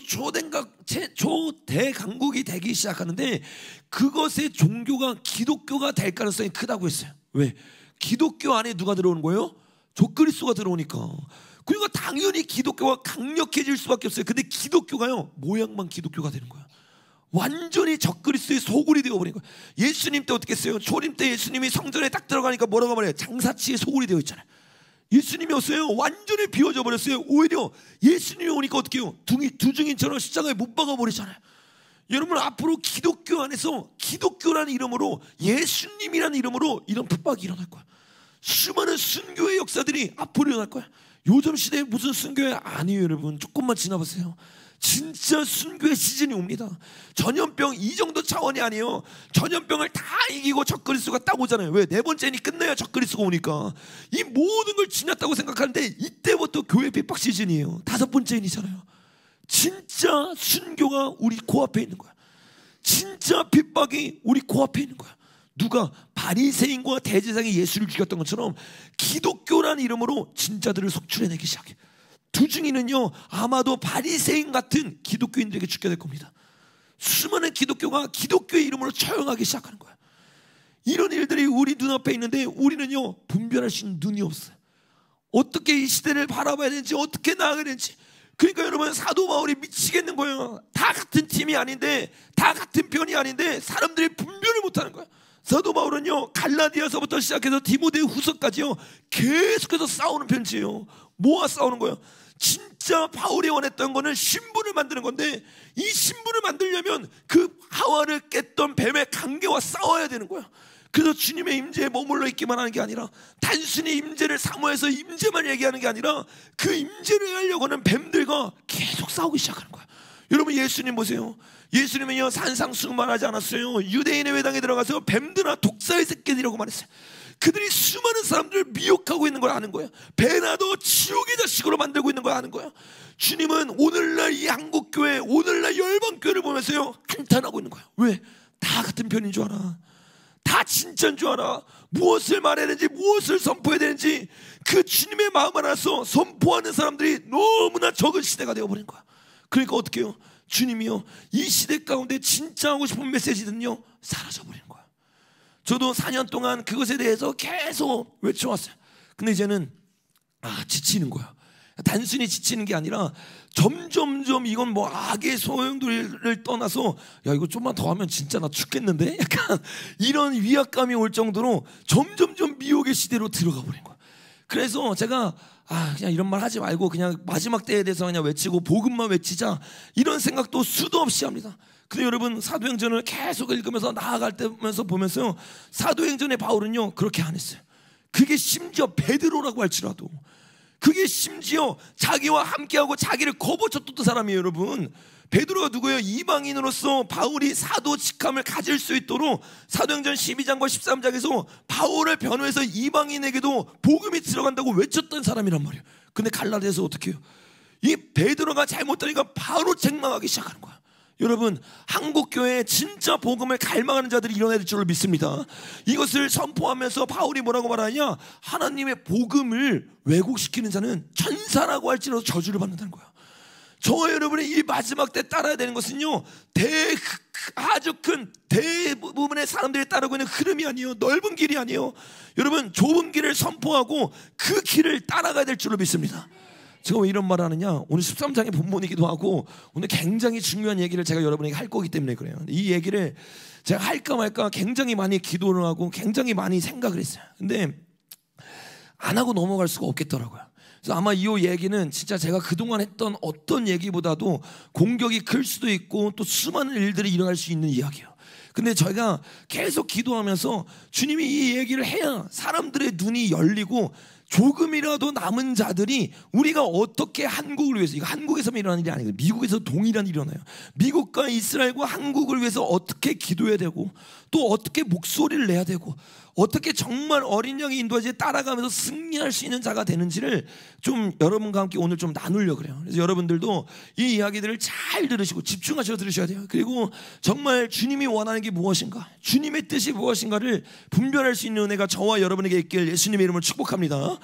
Speaker 1: 초대강국이 되기 시작하는데 그것의 종교가 기독교가 될 가능성이 크다고 했어요. 왜? 기독교 안에 누가 들어오는 거예요? 적그리스도가 들어오니까. 그러니까 당연히 기독교가 강력해질 수밖에 없어요. 근데 기독교가요 모양만 기독교가 되는 거야. 완전히 적그리스도의 소굴이 되어버린 거예요. 예수님 때 어떻게 했어요? 초림 때 예수님이 성전에 딱 들어가니까 뭐라고 말해요? 장사치의 소굴이 되어 있잖아요. 예수님이었어요. 완전히 비워져 버렸어요. 오히려 예수님이 오니까 어떻게 해요? 두 증인처럼 십자가에 못 박아버리잖아요. 여러분 앞으로 기독교 안에서 기독교라는 이름으로, 예수님이라는 이름으로 이런 핍박이 일어날 거야. 수많은 순교의 역사들이 앞으로 일어날 거야. 요즘 시대에 무슨 순교회 아니에요. 여러분 조금만 지나보세요. 진짜 순교의 시즌이 옵니다. 전염병 이 정도 차원이 아니에요. 전염병을 다 이기고 적그리스도가 딱 오잖아요. 왜? 네 번째니 끝나야 적그리스도가 오니까. 이 모든 걸 지났다고 생각하는데 이때부터 교회 핍박 시즌이에요. 다섯 번째니잖아요. 진짜 순교가 우리 코앞에 있는 거야. 진짜 핍박이 우리 코앞에 있는 거야. 누가? 바리새인과 대제사장이 예수를 죽였던 것처럼 기독교라는 이름으로 진짜들을 속출해내기 시작해. 두 증인은요 아마도 바리새인 같은 기독교인들에게 죽게 될 겁니다. 수많은 기독교가 기독교의 이름으로 처형하기 시작하는 거야. 이런 일들이 우리 눈앞에 있는데 우리는요 분별할 수 있는 눈이 없어요. 어떻게 이 시대를 바라봐야 되는지, 어떻게 나아가야 되는지. 그러니까 여러분 사도 바울이 미치겠는 거예요. 다 같은 팀이 아닌데, 다 같은 편이 아닌데 사람들이 분별을 못하는 거야. 사도 바울은요 갈라디아서부터 시작해서 디모데 후서까지요 계속해서 싸우는 편지예요. 뭐와 싸우는 거예요? 진짜 바울이 원했던 거는 신분을 만드는 건데, 이 신분을 만들려면 그 하와를 깼던 뱀의 관계와 싸워야 되는 거야. 그래서 주님의 임재에 머물러 있기만 하는 게 아니라 단순히 임재를 사모해서 임재만 얘기하는 게 아니라 그 임재를 하려고 하는 뱀들과 계속 싸우기 시작하는 거야. 여러분 예수님 보세요. 예수님은요 산상수훈만 하지 않았어요. 유대인의 회당에 들어가서 뱀들아 독사의 새끼들이라고 말했어요. 그들이 수많은 사람들을 미혹하고 있는 걸 아는 거예요. 배나도 지옥의 자식으로 만들고 있는 걸 아는 거예요. 주님은 오늘날 이 한국교회, 오늘날 열방교회를 보면서요 한탄하고 있는 거예요. 왜? 다 같은 편인 줄 알아. 다 진짜인 줄 알아. 무엇을 말해야 되는지, 무엇을 선포해야 되는지 그 주님의 마음 알아서 선포하는 사람들이 너무나 적은 시대가 되어버린 거야. 그러니까 어떻게 해요? 주님이요 이 시대 가운데 진짜 하고 싶은 메시지는요 사라져버린 거야. 저도 4년 동안 그것에 대해서 계속 외쳐왔어요. 근데 이제는 지치는 거야. 단순히 지치는 게 아니라 점점점 이건 뭐 악의 소용돌이를 떠나서 야 이거 좀만 더 하면 진짜 나 죽겠는데? 약간 이런 위압감이 올 정도로 점점점 미혹의 시대로 들어가 버린 거야. 그래서 제가 그냥 이런 말 하지 말고 그냥 마지막 때에 대해서 그냥 외치고 복음만 외치자 이런 생각도 수도 없이 합니다. 근데 여러분 사도행전을 계속 읽으면서 나아갈 때면서 보면서요 사도행전의 바울은요 그렇게 안 했어요. 그게 심지어 베드로라고 할지라도 그게 심지어 자기와 함께하고 자기를 거부쳤던 사람이에요. 여러분 베드로가 누구예요? 이방인으로서 바울이 사도 직함을 가질 수 있도록 사도행전 12장과 13장에서 바울을 변호해서 이방인에게도 복음이 들어간다고 외쳤던 사람이란 말이에요. 근데 갈라디아에서 어떻게 해요? 이 베드로가 잘못되니까 바로 책망하기 시작하는 거야. 여러분 한국교회에 진짜 복음을 갈망하는 자들이 일어날 줄을 믿습니다. 이것을 선포하면서 바울이 뭐라고 말하냐? 하나님의 복음을 왜곡시키는 자는 천사라고 할지라도 저주를 받는다는 거야. 저와 여러분의 이 마지막 때 따라야 되는 것은요 아주 큰 대부분의 사람들이 따르고 있는 흐름이 아니에요. 넓은 길이 아니에요. 여러분 좁은 길을 선포하고 그 길을 따라가야 될 줄로 믿습니다. 제가 왜 이런 말을 하느냐? 오늘 13장의 본문이기도 하고 오늘 굉장히 중요한 얘기를 제가 여러분에게 할 거기 때문에 그래요. 이 얘기를 제가 할까 말까 굉장히 많이 기도를 하고 굉장히 많이 생각을 했어요. 근데 안 하고 넘어갈 수가 없겠더라고요. 그래서 아마 이 얘기는 진짜 제가 그동안 했던 어떤 얘기보다도 공격이 클 수도 있고 또 수많은 일들이 일어날 수 있는 이야기예요. 근데 저희가 계속 기도하면서 주님이 이 얘기를 해야 사람들의 눈이 열리고 조금이라도 남은 자들이 우리가 어떻게 한국을 위해서, 이거 한국에서만 일어나는 일이 아니고 미국에서 동일한 일이 일어나요. 미국과 이스라엘과 한국을 위해서 어떻게 기도해야 되고 또 어떻게 목소리를 내야 되고 어떻게 정말 어린 양의 인도하지에 따라가면서 승리할 수 있는 자가 되는지를 좀 여러분과 함께 오늘 좀 나누려고 그래요. 그래서 여러분들도 이 이야기들을 잘 들으시고 집중하셔서 들으셔야 돼요. 그리고 정말 주님이 원하는 게 무엇인가, 주님의 뜻이 무엇인가를 분별할 수 있는 은혜가 저와 여러분에게 있길 예수님의 이름으로 축복합니다.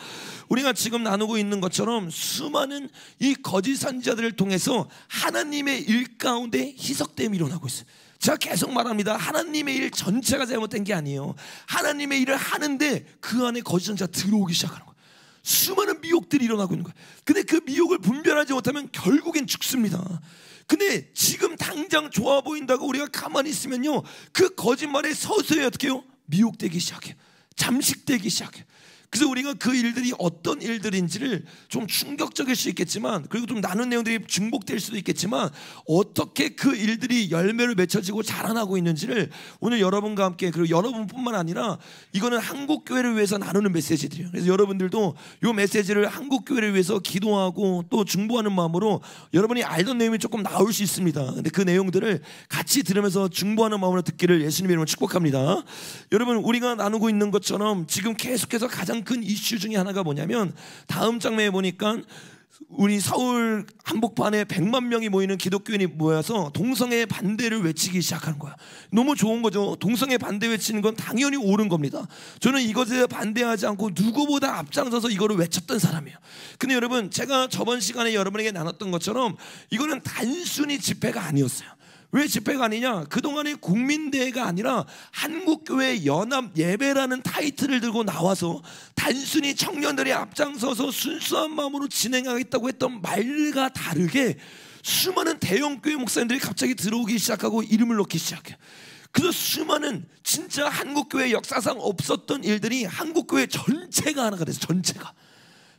Speaker 1: 우리가 지금 나누고 있는 것처럼 수많은 이 거짓 선지자들을 통해서 하나님의 일 가운데 희석됨이 일어나고 있어요. 제가 계속 말합니다. 하나님의 일 전체가 잘못된 게 아니에요. 하나님의 일을 하는데 그 안에 거짓 선지자가 들어오기 시작하는 거예요. 수많은 미혹들이 일어나고 있는 거예요. 근데 그 미혹을 분별하지 못하면 결국엔 죽습니다. 근데 지금 당장 좋아 보인다고 우리가 가만히 있으면요 그 거짓말에 서서히 어떻게 해요? 미혹되기 시작해요. 잠식되기 시작해요. 그래서 우리가 그 일들이 어떤 일들인지를 좀 충격적일 수 있겠지만, 그리고 좀 나눈 내용들이 중복될 수도 있겠지만, 어떻게 그 일들이 열매를 맺혀지고 자라나고 있는지를 오늘 여러분과 함께, 그리고 여러분뿐만 아니라 이거는 한국교회를 위해서 나누는 메시지들이에요. 그래서 여러분들도 이 메시지를 한국교회를 위해서 기도하고 또 중보하는 마음으로 여러분이 알던 내용이 조금 나올 수 있습니다. 근데 그 내용들을 같이 들으면서 중보하는 마음으로 듣기를 예수님의 이름으로 축복합니다. 여러분, 우리가 나누고 있는 것처럼 지금 계속해서 가장 큰 이슈 중에 하나가 뭐냐면, 다음 장면에 보니까 우리 서울 한복판에 100만 명이 모이는 기독교인이 모여서 동성애 반대를 외치기 시작하는 거야. 너무 좋은 거죠. 동성애 반대 외치는 건 당연히 옳은 겁니다. 저는 이것에 반대하지 않고 누구보다 앞장서서 이거를 외쳤던 사람이에요. 근데 여러분, 제가 저번 시간에 여러분에게 나눴던 것처럼 이거는 단순히 집회가 아니었어요. 왜 집회가 아니냐? 그동안의 국민대회가 아니라 한국교회 연합 예배라는 타이틀을 들고 나와서 단순히 청년들이 앞장서서 순수한 마음으로 진행하겠다고 했던 말과 다르게 수많은 대형교회 목사님들이 갑자기 들어오기 시작하고 이름을 넣기 시작해요. 그래서 수많은 진짜 한국교회 역사상 없었던 일들이 한국교회 전체가 하나가 돼서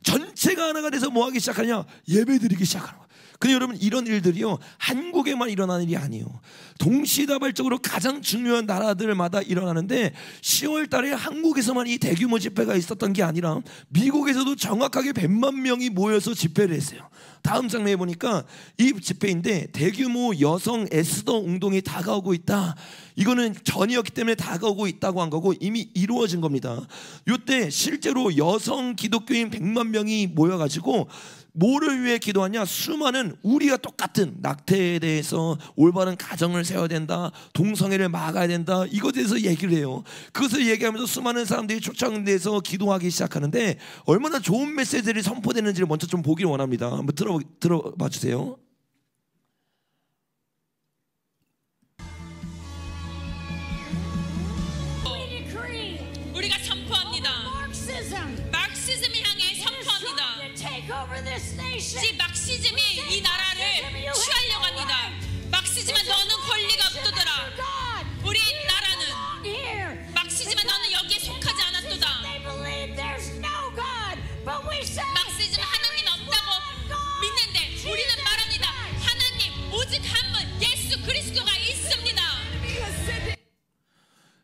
Speaker 1: 전체가 하나가 돼서 뭐 하기 시작하냐? 예배 드리기 시작하는 거예요. 근데 여러분 이런 일들이요 한국에만 일어나는 일이 아니에요. 동시다발적으로 가장 중요한 나라들마다 일어나는데 10월 달에 한국에서만 이 대규모 집회가 있었던 게 아니라 미국에서도 정확하게 100만 명이 모여서 집회를 했어요. 다음 장면에 보니까 이 집회인데 대규모 여성 에스더 운동이 다가오고 있다. 이거는 전이었기 때문에 다가오고 있다고 한 거고 이미 이루어진 겁니다. 이때 실제로 여성 기독교인 100만 명이 모여가지고 뭐를 위해 기도하냐? 수많은 우리가 똑같은 낙태에 대해서 올바른 가정을 세워야 된다, 동성애를 막아야 된다, 이것에 대해서 얘기를 해요. 그것을 얘기하면서 수많은 사람들이 초청돼서 기도하기 시작하는데 얼마나 좋은 메시지들이 선포되는지를 먼저 좀 보기를 원합니다. 한번 들어봐 주세요.
Speaker 2: 우리가 선포합니다. 마르크시즘을 향해 선포합니다. 이 막시즘이 이 나라를 취하려고 합니다. 막시즘아 너는 권리가 없도더라. 우리 나라는 막시즘아 너는 여기에 속하지 않았도다. 막시즘 하나님 없다고 믿는데 우리는 말합니다. 하나님 오직 한 분 예수 그리스도가 있습니다.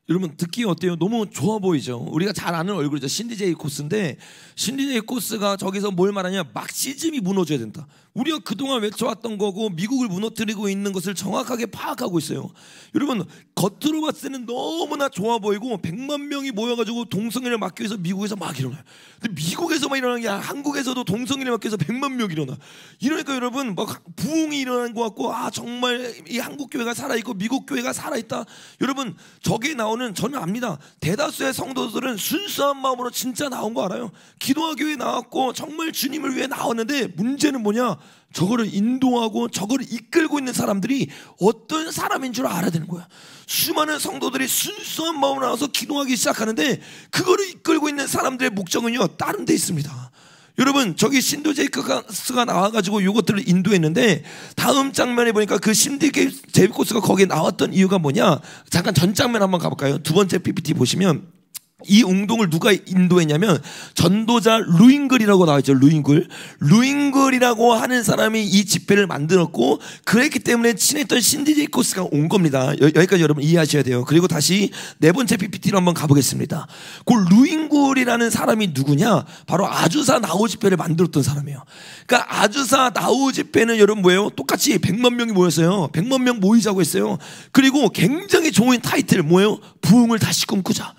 Speaker 1: 여러분 듣기 어때요? 너무 좋아 보이죠? 우리가 잘 아는 얼굴이죠. 신디 제이 코스인데 신디 제이 코스가 저기서 뭘 말하냐? 막시즘이 무너져야 된다. 우리가 그동안 외쳐왔던 거고 미국을 무너뜨리고 있는 것을 정확하게 파악하고 있어요. 여러분 겉으로 봤을 때는 너무나 좋아 보이고 100만 명이 모여가지고 동성애를 막기 위해서 미국에서 막 일어나요. 근데 미국에서만 일어나는 게 아니라 한국에서도 동성애를 막기 위해서 100만 명이 일어나. 이러니까 여러분 막 부흥이 일어나는 것 같고 아 정말 이 한국 교회가 살아있고 미국 교회가 살아있다. 여러분 저기 나오는 저는 압니다. 대다수의 성도들은 순수한 마음으로 진짜 나온 거 알아요. 기도하기 위해 나왔고 정말 주님을 위해 나왔는데 문제는 뭐냐? 저거를 인도하고 저거를 이끌고 있는 사람들이 어떤 사람인 줄 알아야 되는 거야. 수많은 성도들이 순수한 마음으로 나와서 기도하기 시작하는데 그거를 이끌고 있는 사람들의 목적은요 다른 데 있습니다. 여러분 저기 신도 제이코스가 나와가지고 이것들을 인도했는데 다음 장면에 보니까 그 신도 제이코스가 거기에 나왔던 이유가 뭐냐? 잠깐 전 장면 한번 가볼까요? 두 번째 PPT 보시면 이 운동을 누가 인도했냐면 전도자 루잉글이라고 나와있죠. 루잉글이라고 하는 사람이 이 집회를 만들었고 그랬기 때문에 친했던 신디 제이코스가 온 겁니다. 여기까지 여러분 이해하셔야 돼요. 그리고 다시 네 번째 PPT로 한번 가보겠습니다. 그 루잉글이라는 사람이 누구냐? 바로 아주사 나우 집회를 만들었던 사람이에요. 그러니까 아주사 나우 집회는 여러분 뭐예요? 똑같이 100만 명이 모였어요. 100만 명 모이자고 했어요. 그리고 굉장히 좋은 타이틀 뭐예요? 부흥을 다시 꿈꾸자.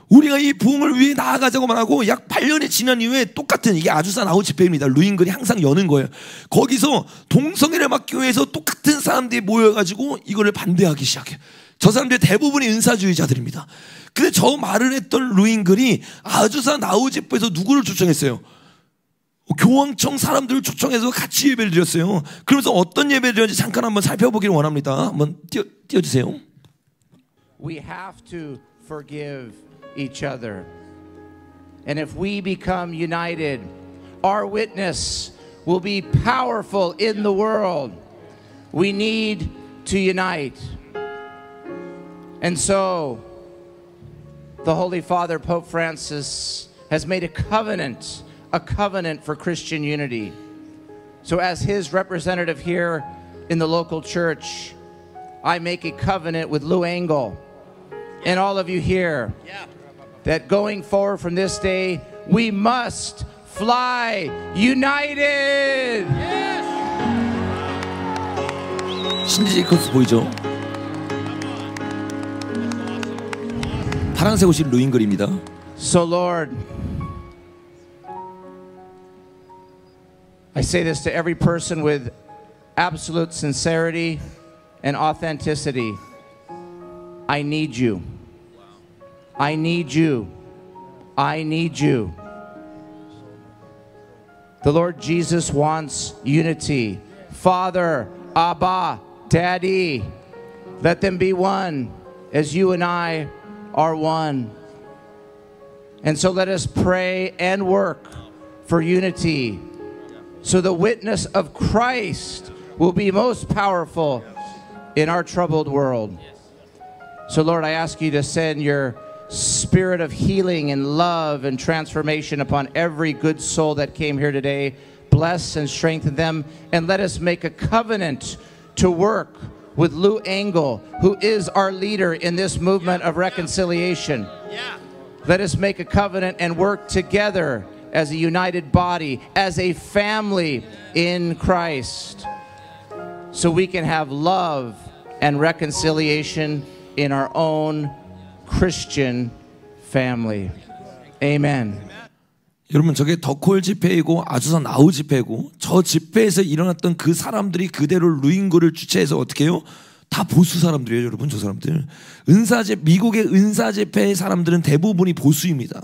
Speaker 1: 우리가 이 부흥을 위해 나아가자고 말하고 약 8년이 지난 이후에 똑같은 이게 아주사 나우 집회입니다. 루잉글이 항상 여는 거예요. 거기서 동성애를 막기 위해서 똑같은 사람들이 모여가지고 이거를 반대하기 시작해요. 저 사람들 대부분이 은사주의자들입니다. 근데 저 말을 했던 루잉글이 아주사 나우 집회에서 누구를 초청했어요? 교황청 사람들을 초청해서 같이 예배를 드렸어요. 그러면서 어떤 예배를 드렸는지 잠깐 한번 살펴보기를 원합니다. 한번 띄워주세요.
Speaker 3: We have to forgive each other. And if we become united, our witness will be powerful in the world. We need to unite. And so, the Holy Father, Pope Francis, has made a covenant for Christian unity. So as his representative here in the local church, I make a covenant with Lou Engle and all of you here. That going forward from this day, we must fly united.
Speaker 1: 신디 제이코스 보이죠? 파란색 옷이 루잉글입니다.
Speaker 3: So Lord, I say this to every person with absolute sincerity and authenticity. I need you. I need you. I need you. The Lord Jesus wants unity. Father, Abba, Daddy, let them be one as you and I are one. And so let us pray and work for unity so the witness of Christ will be most powerful in our troubled world. So Lord, I ask you to send your spirit of healing and love and transformation upon every good soul that came here today. bless and strengthen them. And let us make a covenant to work with Lou Engle, who is our leader in this movement of reconciliation. Let us make a covenant and work together as a united body, as a family in Christ, so we can have love and reconciliation in our own Christian family. Amen.
Speaker 1: 여러분, 저게 더콜 집회이고 아주사 나우 집회고, 저 집회에서 일어났던 그 사람들이 그대로 루인그를 주최해서 어떻게 해요? 다 보수 사람들이에요, 여러분. 저 사람들 미국의 은사 집회의 사람들은 대부분이 보수입니다.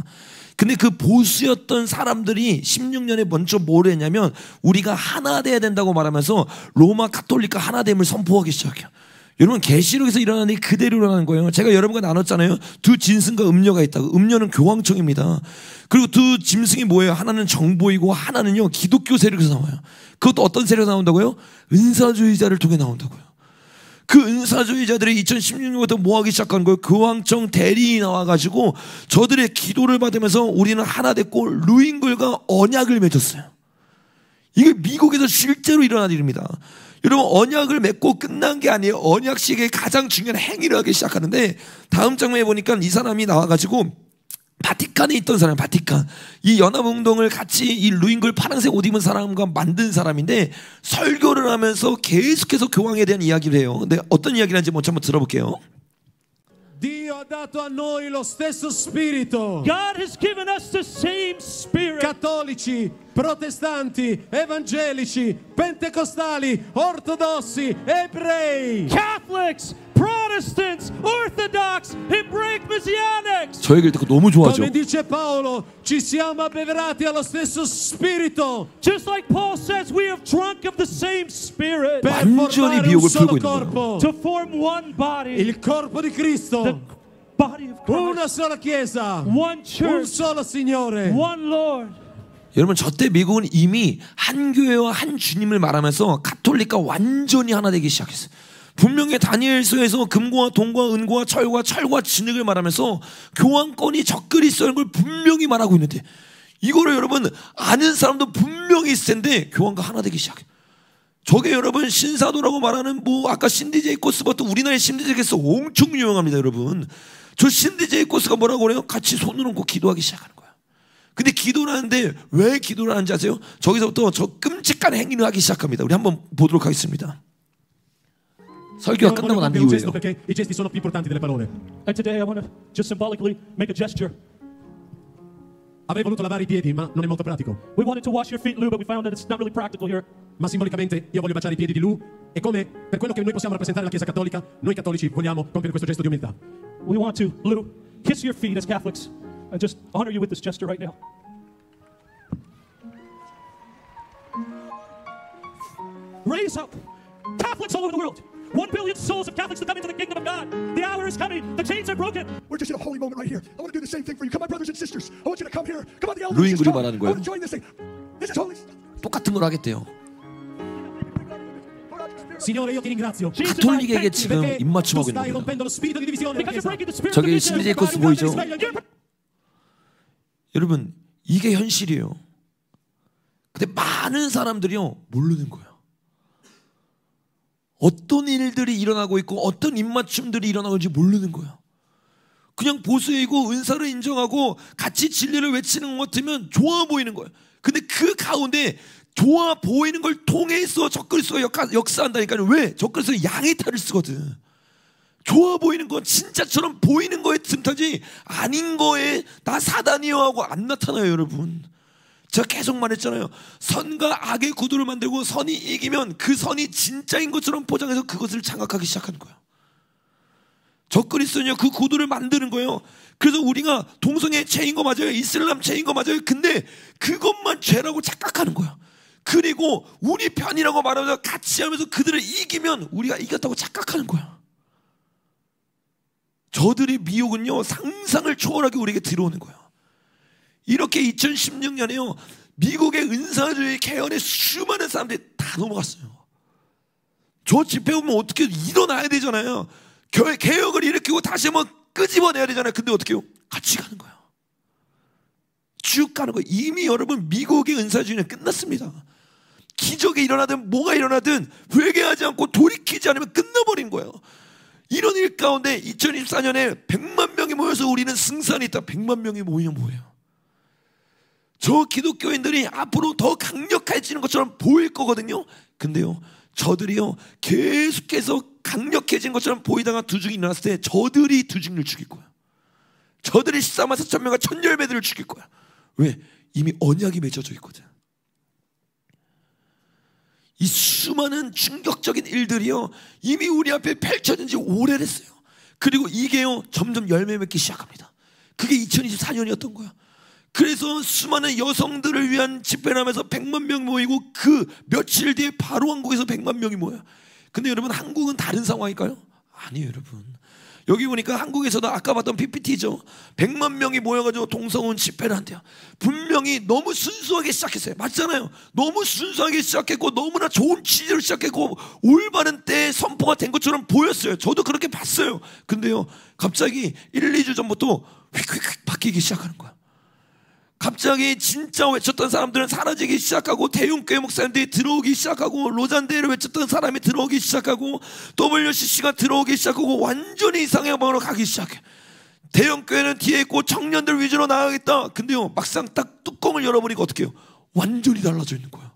Speaker 1: 근데 그 보수였던 사람들이 16년에 먼저 뭘 했냐면, 우리가 하나 돼야 된다고 말하면서 로마 가톨릭과 하나됨을 선포하기 시작해요. 여러분, 계시록에서 일어나는 게 그대로 일어나는 거예요. 제가 여러분과 나눴잖아요. 두 짐승과 음녀가 있다고. 음녀는 교황청입니다. 그리고 두 짐승이 뭐예요? 하나는 정보이고 하나는요 기독교 세력에서 나와요. 그것도 어떤 세력에서 나온다고요? 은사주의자를 통해 나온다고요. 그 은사주의자들이 2016년부터 뭐 하기 시작한 거예요? 교황청 대리인이 나와가지고 저들의 기도를 받으면서 우리는 하나 됐고 루인글과 언약을 맺었어요. 이게 미국에서 실제로 일어난 일입니다. 여러분, 언약을 맺고 끝난 게 아니에요. 언약식의 가장 중요한 행위를 하기 시작하는데, 다음 장면에 보니까 이 사람이 나와가지고 바티칸에 있던 사람, 바티칸, 이 연합운동을 같이 이 루인글 파란색 옷 입은 사람과 만든 사람인데, 설교를 하면서 계속해서 교황에 대한 이야기를 해요. 근데 어떤 이야기를 하는지 먼저 한번 들어볼게요.
Speaker 4: Dio ha dato a noi lo stesso spirito.
Speaker 5: God has given us the same spirit.
Speaker 4: Cattolici, protestanti, evangelici, pentecostali, ortodossi, ebrei.
Speaker 5: Catholics, Protestants, Orthodox, Hebraic Messianics.
Speaker 1: 저 얘기를 듣고 너무 좋아하죠.
Speaker 4: Come dice Paolo, ci siamo abbeverati allo stesso spirito.
Speaker 5: Just like Paul says, we have drunk of the same spirit
Speaker 4: Per
Speaker 1: 완전히
Speaker 4: formare un
Speaker 1: 미혹을
Speaker 4: solo
Speaker 1: 풀고 있는
Speaker 4: corpo.
Speaker 5: to form one body,
Speaker 4: Il corpo di
Speaker 5: the
Speaker 4: Cristo.
Speaker 5: body of Christ,
Speaker 4: Una sola chiesa.
Speaker 5: one
Speaker 4: Un
Speaker 5: church,
Speaker 4: solo Signore.
Speaker 5: one Lord.
Speaker 1: 여러분, 저때 미국은 이미 한 교회와 한 주님을 말하면서 가톨릭과 완전히 하나 되기 시작했어요. 분명히 다니엘서에서 금과 동과 은과 철과 진흙을 말하면서 교황권이 적그리스도인 걸 분명히 말하고 있는데, 이거를 여러분 아는 사람도 분명히 있을 텐데 교황과 하나 되기 시작해요. 저게 여러분 신사도라고 말하는 뭐 아까 신디 제이코스부터 우리나라의 신디 제이코스 엄청 유명합니다. 여러분, 저 신디 제이코스가 뭐라고 그래요? 같이 손을 얹고 기도하기 시작하는 거예요. 근데 기도를 하는데 왜 기도를 하는지 아세요? 저기서부터 저 끔찍한 행위를 하기 시작합니다. 우리 한번 보도록 하겠습니다. 설교가 끝나고 난 이후에요.
Speaker 4: Perché i gesti sono più importanti delle parole.
Speaker 5: And today I want to just symbolically make a gesture.
Speaker 4: Avrei voluto lavare i piedi, ma non è molto pratico.
Speaker 5: We wanted to wash your feet, Lou, but we found that it's not really practical here.
Speaker 4: Ma simbolicamente io voglio baciare i piedi di Lou, e come per quello che noi possiamo rappresentare la Chiesa Cattolica, noi cattolici vogliamo compiere questo gesto di umiltà.
Speaker 5: We want to, Lou, kiss your feet as Catholics. I just honor you with this gesture right now. Raise up Catholics all over the world. 1 billion souls of Catholics to come into the kingdom of God. The hour is coming. The chains are broken.
Speaker 6: We're just in a holy moment right here. I want to do the same thing for you. Come on, brothers and sisters. I want you to come here. Come on, the elders.
Speaker 1: 루인글이
Speaker 6: Just come.
Speaker 1: 말하는
Speaker 6: I
Speaker 1: 거예요.
Speaker 6: want to join this thing. This is holy.
Speaker 1: 똑같은 걸 하겠대요.
Speaker 4: Signore, io ti ringrazio.
Speaker 5: Jesus, I
Speaker 1: 가톨릭에게
Speaker 5: thank you
Speaker 1: 지금
Speaker 4: Perché tu
Speaker 1: 입맞춤하고
Speaker 4: stai
Speaker 1: 있는 겁니다.
Speaker 4: rompendo lo spirito di divisione della
Speaker 5: because you're
Speaker 4: Chiesa.
Speaker 5: breaking the spirit
Speaker 1: 저기
Speaker 5: of division.
Speaker 1: 신디 제이코스 보이죠?
Speaker 5: You're
Speaker 1: 여러분, 이게 현실이에요. 근데 많은 사람들이요 모르는 거예요. 어떤 일들이 일어나고 있고 어떤 입맞춤들이 일어나는지 모르는 거예요. 그냥 보수이고 은사를 인정하고 같이 진리를 외치는 것 같으면 좋아 보이는 거예요. 근데 그 가운데 좋아 보이는 걸 통해서 적그리스도가 역사한다니까요. 왜? 적그리스도는 양의 탈을 쓰거든. 좋아 보이는 건 진짜처럼 보이는 거에 틈타지 아닌 거에 나 사단이요 하고 안 나타나요. 여러분, 제가 계속 말했잖아요. 선과 악의 구도를 만들고 선이 이기면 그 선이 진짜인 것처럼 포장해서 그것을 장악하기 시작하는 거예요. 적그리스도는요 그 구도를 만드는 거예요. 그래서 우리가 동성애 죄인 거 맞아요. 이슬람 죄인 거 맞아요. 근데 그것만 죄라고 착각하는 거예요. 그리고 우리 편이라고 말하면서 같이 하면서 그들을 이기면 우리가 이겼다고 착각하는 거예요. 저들의 미혹은요 상상을 초월하게 우리에게 들어오는 거예요. 이렇게 2016년에요 미국의 은사주의 개헌에 수많은 사람들이 다 넘어갔어요. 저 집회 오면 어떻게 일어나야 되잖아요. 개혁을 일으키고 다시 한번 끄집어내야 되잖아요. 근데 어떻게 해요? 같이 가는 거예요. 쭉 가는 거예요. 이미 여러분 미국의 은사주의는 끝났습니다. 기적이 일어나든 뭐가 일어나든 회개하지 않고 돌이키지 않으면 끝나버린 거예요. 이런 일 가운데 2024년에 100만 명이 모여서 우리는 승산이 있다. 100만 명이 모이면 뭐예요? 저 기독교인들이 앞으로 더 강력해지는 것처럼 보일 거거든요. 근데요, 저들이요 계속해서 강력해진 것처럼 보이다가 두중이 일어났을 때 저들이 두중을 죽일 거야. 저들이 14만 4천 명과 천열매들을 죽일 거야. 왜? 이미 언약이 맺어져 있거든. 이 수많은 충격적인 일들이요 이미 우리 앞에 펼쳐진 지 오래됐어요. 그리고 이게요 점점 열매 맺기 시작합니다. 그게 2024년이었던 거야. 그래서 수많은 여성들을 위한 집회를 하면서 100만 명 모이고 그 며칠 뒤에 바로 한국에서 100만 명이 모여요. 근데 여러분, 한국은 다른 상황일까요? 아니에요 여러분. 여기 보니까 한국에서도 아까 봤던 PPT죠. 100만 명이 모여가지고 동성혼 집회를 한대요. 분명히 너무 순수하게 시작했어요. 맞잖아요. 너무 순수하게 시작했고 너무나 좋은 취지로 시작했고 올바른 때에 선포가 된 것처럼 보였어요. 저도 그렇게 봤어요. 근데요 갑자기 1, 2주 전부터 휙휙휙 바뀌기 시작하는 거야. 갑자기 진짜 외쳤던 사람들은 사라지기 시작하고 대형교회 목사님들이 들어오기 시작하고 로잔대를 외쳤던 사람이 들어오기 시작하고 WCC가 들어오기 시작하고 완전히 이상의 방으로 가기 시작해. 대형교회는 뒤에 있고 청년들 위주로 나가겠다. 근데요 막상 딱 뚜껑을 열어보니까 어떻게 해요? 완전히 달라져 있는 거야.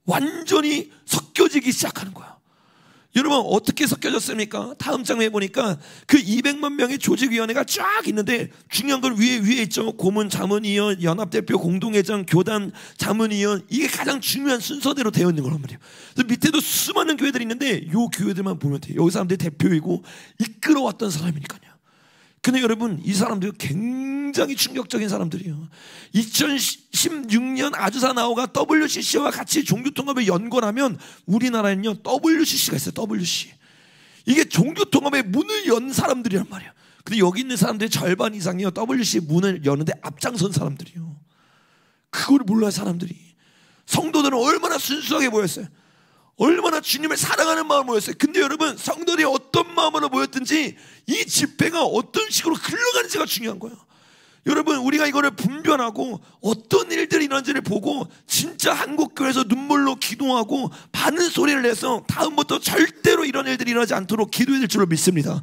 Speaker 1: 완전히 섞여지기 시작하는 거야. 여러분, 어떻게 섞여졌습니까? 다음 장면에 보니까 그 200만 명의 조직위원회가 쫙 있는데 중요한 건 위에 있죠. 고문, 자문위원, 연합대표, 공동회장, 교단, 자문위원. 이게 가장 중요한 순서대로 되어 있는 거란 말이에요. 그래서 밑에도 수많은 교회들이 있는데 이 교회들만 보면 돼요. 여기 사람들이 대표이고 이끌어왔던 사람이니까요. 근데 여러분, 이 사람들이 굉장히 충격적인 사람들이에요. 2016년 아주사 나오가 WCC와 같이 종교통합을 연건하면 우리나라에는요 WCC가 있어요. WCC. 이게 종교통합의 문을 연 사람들이란 말이에요. 근데 여기 있는 사람들의 절반 이상이요 WCC 문을 여는데 앞장선 사람들이에요. 그걸 몰라요 사람들이. 성도들은 얼마나 순수하게 모였어요. 얼마나 주님을 사랑하는 마음으로 모였어요. 근데 여러분, 성도들이 어떤 마음으로 모였든지 이 집회가 어떤 식으로 흘러가는지가 중요한 거예요. 여러분, 우리가 이거를 분별하고 어떤 일들이 일어난지를 보고 진짜 한국교회에서 눈물로 기도하고 많은 소리를 내서 다음부터 절대로 이런 일들이 일어나지 않도록 기도해야 될 줄로 믿습니다.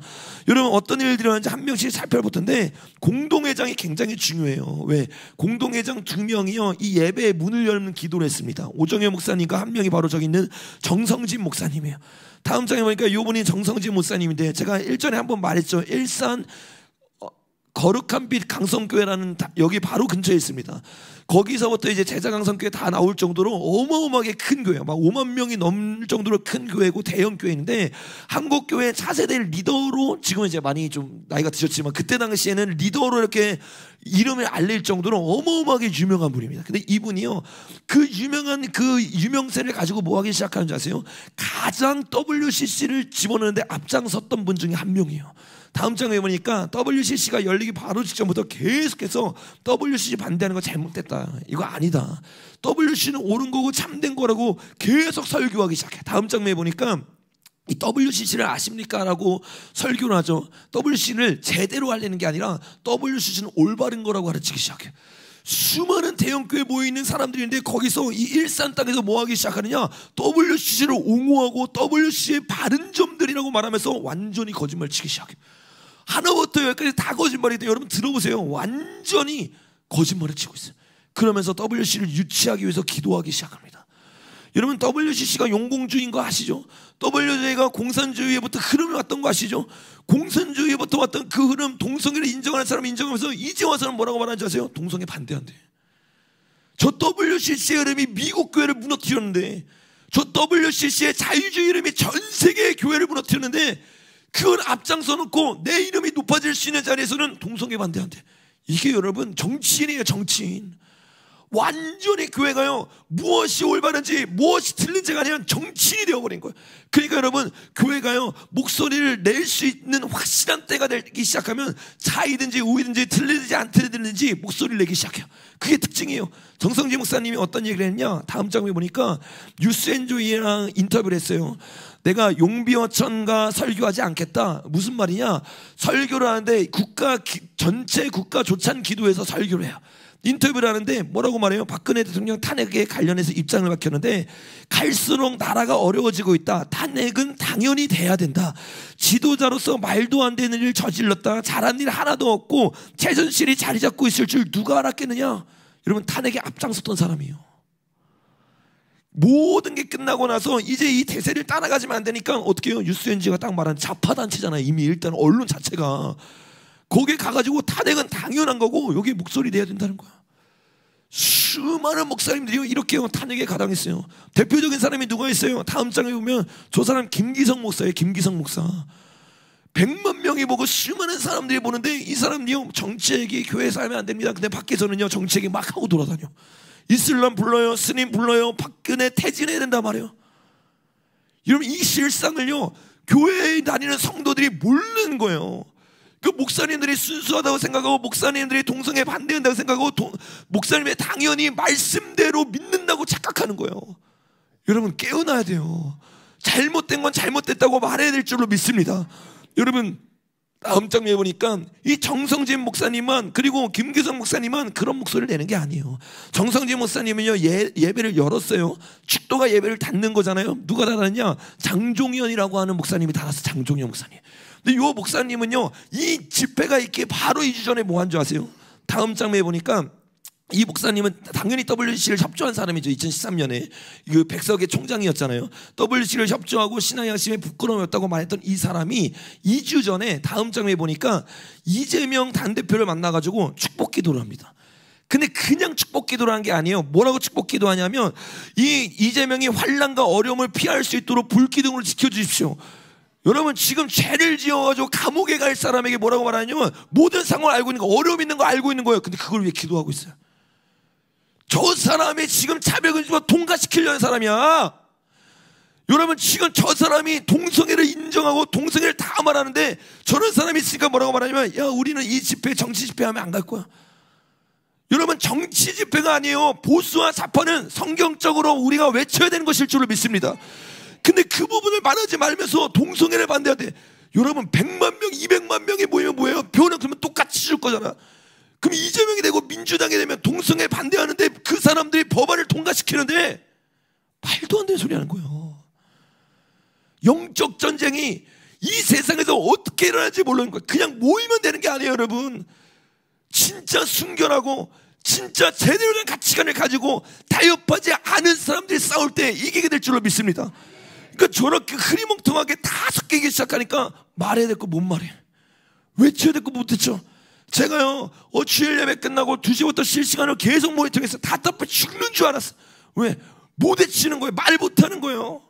Speaker 1: 여러분, 어떤 일들이 일어나는지 한 명씩 살펴볼 텐데 공동회장이 굉장히 중요해요. 왜? 공동회장 2명이요 이 예배의 문을 열는 기도를 했습니다. 오정현 목사님과 한 명이 바로 저기 있는 정성진 목사님이에요. 다음 장에 보니까 이분이 정성진 목사님인데, 제가 일전에 한번 말했죠. 일산 거룩한 빛 강성교회라는 여기 바로 근처에 있습니다. 거기서부터 이제 제자강성교회 다 나올 정도로 어마어마하게 큰 교회, 막 5만 명이 넘을 정도로 큰 교회고 대형 교회인데, 한국교회 차세대 리더로 지금 이제 많이 좀 나이가 드셨지만 그때 당시에는 리더로 이렇게 이름을 알릴 정도로 어마어마하게 유명한 분입니다. 근데 이분이요 그 유명한 그 유명세를 가지고 뭐 하기 시작하는 줄 아세요? 가장 WCC를 집어넣는데 앞장섰던 분 중에 한 명이에요. 다음 장에 보니까 WCC가 열리기 바로 직전부터 계속해서 WCC 반대하는 거 잘못됐다, 이거 아니다, WCC는 옳은 거고 참된 거라고 계속 설교하기 시작해. 다음 장면에 보니까 이 WCC를 아십니까? 라고 설교를 하죠. WCC를 제대로 알리는 게 아니라 WCC는 올바른 거라고 가르치기 시작해. 수많은 대형교회에 모여있는 사람들인데 거기서 이 일산 땅에서 뭐 하기 시작하느냐, WCC를 옹호하고 WCC의 바른 점들이라고 말하면서 완전히 거짓말 치기 시작해. 하나부터 열까지 다 거짓말인데 여러분 들어보세요. 완전히 거짓말을 치고 있어요. 그러면서 WCC를 유치하기 위해서 기도하기 시작합니다. 여러분, WCC가 용공주의인 거 아시죠? WCC가 공산주의부터 흐름이 왔던 거 아시죠? 공산주의부터 왔던 그 흐름, 동성애를 인정하는 사람이 인정하면서 이제 와서는 뭐라고 말하는지 아세요? 동성애 반대한대. 저 WCC의 흐름이 미국 교회를 무너뜨렸는데, 저 WCC의 자유주의 흐름이 전 세계의 교회를 무너뜨렸는데, 그걸 앞장서 놓고 내 이름이 높아질 수 있는 자리에서는 동성애 반대한대. 이게 여러분 정치인이에요, 정치인. 완전히 교회가요 무엇이 올바른지 무엇이 틀린지가 아니라 정치인이 되어버린 거예요. 그러니까 여러분, 교회가요 목소리를 낼 수 있는 확실한 때가 되기 시작하면 자이든지 우이든지 틀리든지 안 틀리든지 목소리를 내기 시작해요. 그게 특징이에요. 정성진 목사님이 어떤 얘기를 했냐, 다음 장면에 보니까 뉴스앤조이랑 인터뷰를 했어요. 내가 용비어천가 설교하지 않겠다. 무슨 말이냐, 설교를 하는데 전체 국가 조찬 기도에서 설교를 해요. 인터뷰를 하는데 뭐라고 말해요? 박근혜 대통령 탄핵에 관련해서 입장을 밝혔는데 갈수록 나라가 어려워지고 있다. 탄핵은 당연히 돼야 된다. 지도자로서 말도 안 되는 일을 저질렀다. 잘한 일 하나도 없고 최순실이 자리 잡고 있을 줄 누가 알았겠느냐. 여러분, 탄핵에 앞장섰던 사람이에요. 모든 게 끝나고 나서 이제 이 대세를 따라가지면 안 되니까 어떻게 해요? 뉴스엔지가 딱 말한 좌파단체잖아요. 이미 일단 언론 자체가 거기에 가가지고 탄핵은 당연한 거고 여기에 목소리 내야 된다는 거야. 수많은 목사님들이 이렇게 탄핵에 가당했어요. 대표적인 사람이 누가 있어요? 다음 장에 보면 저 사람 김기성 목사예요. 김기성 목사. 100만 명이 보고 수많은 사람들이 보는데 이 사람이요, 정치 얘기 교회에서 하면 안 됩니다. 근데 밖에서는요 정치 얘기 막 하고 돌아다녀. 이슬람 불러요, 스님 불러요, 박근혜 퇴진해야 된단 말이에요. 여러분, 이 실상을요 교회에 다니는 성도들이 모르는 거예요. 그 목사님들이 순수하다고 생각하고 목사님들이 동성애 반대한다고 생각하고 목사님의 당연히 말씀대로 믿는다고 착각하는 거예요. 여러분, 깨어나야 돼요. 잘못된 건 잘못됐다고 말해야 될 줄로 믿습니다. 여러분, 다음 장면에 보니까 이 정성진 목사님만 그리고 김기성 목사님만 그런 목소리를 내는 게 아니에요. 정성진 목사님은요 예배를 열었어요. 축도가 예배를 닫는 거잖아요. 누가 닫았냐? 장종현이라고 하는 목사님이 닫았어. 장종현 목사님. 근데 이 목사님은요 이 집회가 있기 바로 2주 전에 뭐 한 줄 아세요? 다음 장면에 보니까 이 목사님은 당연히 WC를 협조한 사람이죠. 2013년에 그 백석의 총장이었잖아요. WC를 협조하고 신앙양심에 부끄러움이었다고 말했던 이 사람이 2주 전에 다음 장면에 보니까 이재명 당대표를 만나가지고 축복 기도를 합니다. 근데 그냥 축복 기도를 한 게 아니에요. 뭐라고 축복 기도하냐면 이재명이 환난과 어려움을 피할 수 있도록 불기둥을 지켜주십시오. 여러분, 지금 죄를 지어가지고 감옥에 갈 사람에게 뭐라고 말하냐면 모든 상황을 알고 있는 거, 어려움 있는 거 알고 있는 거예요. 근데 그걸 위해 기도하고 있어요. 저 사람이 지금 차별금지법 통과시키려는 사람이야. 여러분, 지금 저 사람이 동성애를 인정하고 동성애를 다 말하는데 저런 사람이 있으니까 뭐라고 말하냐면 야, 우리는 이 집회 정치 집회하면 안 갈 거야. 여러분, 정치 집회가 아니에요. 보수와 좌파는 성경적으로 우리가 외쳐야 되는 것일 줄을 믿습니다. 근데 그 부분을 말하지 말면서 동성애를 반대하대. 여러분, 100만 명, 200만 명이 모이면 뭐예요? 표는 그러면 똑같이 줄 거잖아. 그럼 이재명이 되고 민주당이 되면 동성애 반대하는데 그 사람들이 법안을 통과시키는데 말도 안 되는 소리 하는 거예요. 영적 전쟁이 이 세상에서 어떻게 일어날지 모르는 거예요. 그냥 모이면 되는 게 아니에요, 여러분. 진짜 순결하고 진짜 제대로 된 가치관을 가지고 타협하지 않은 사람들이 싸울 때 이기게 될 줄로 믿습니다. 그러니까 저렇게 흐리멍텅하게 다 섞이기 시작하니까 말해야 될 거 못 말해. 외쳐야 될 거 못 외쳐. 제가요 주일 예배 끝나고 2시부터 실시간으로 계속 모니터링해서 답답해 죽는 줄 알았어. 왜? 못 외치는 거예요. 말 못하는 거예요.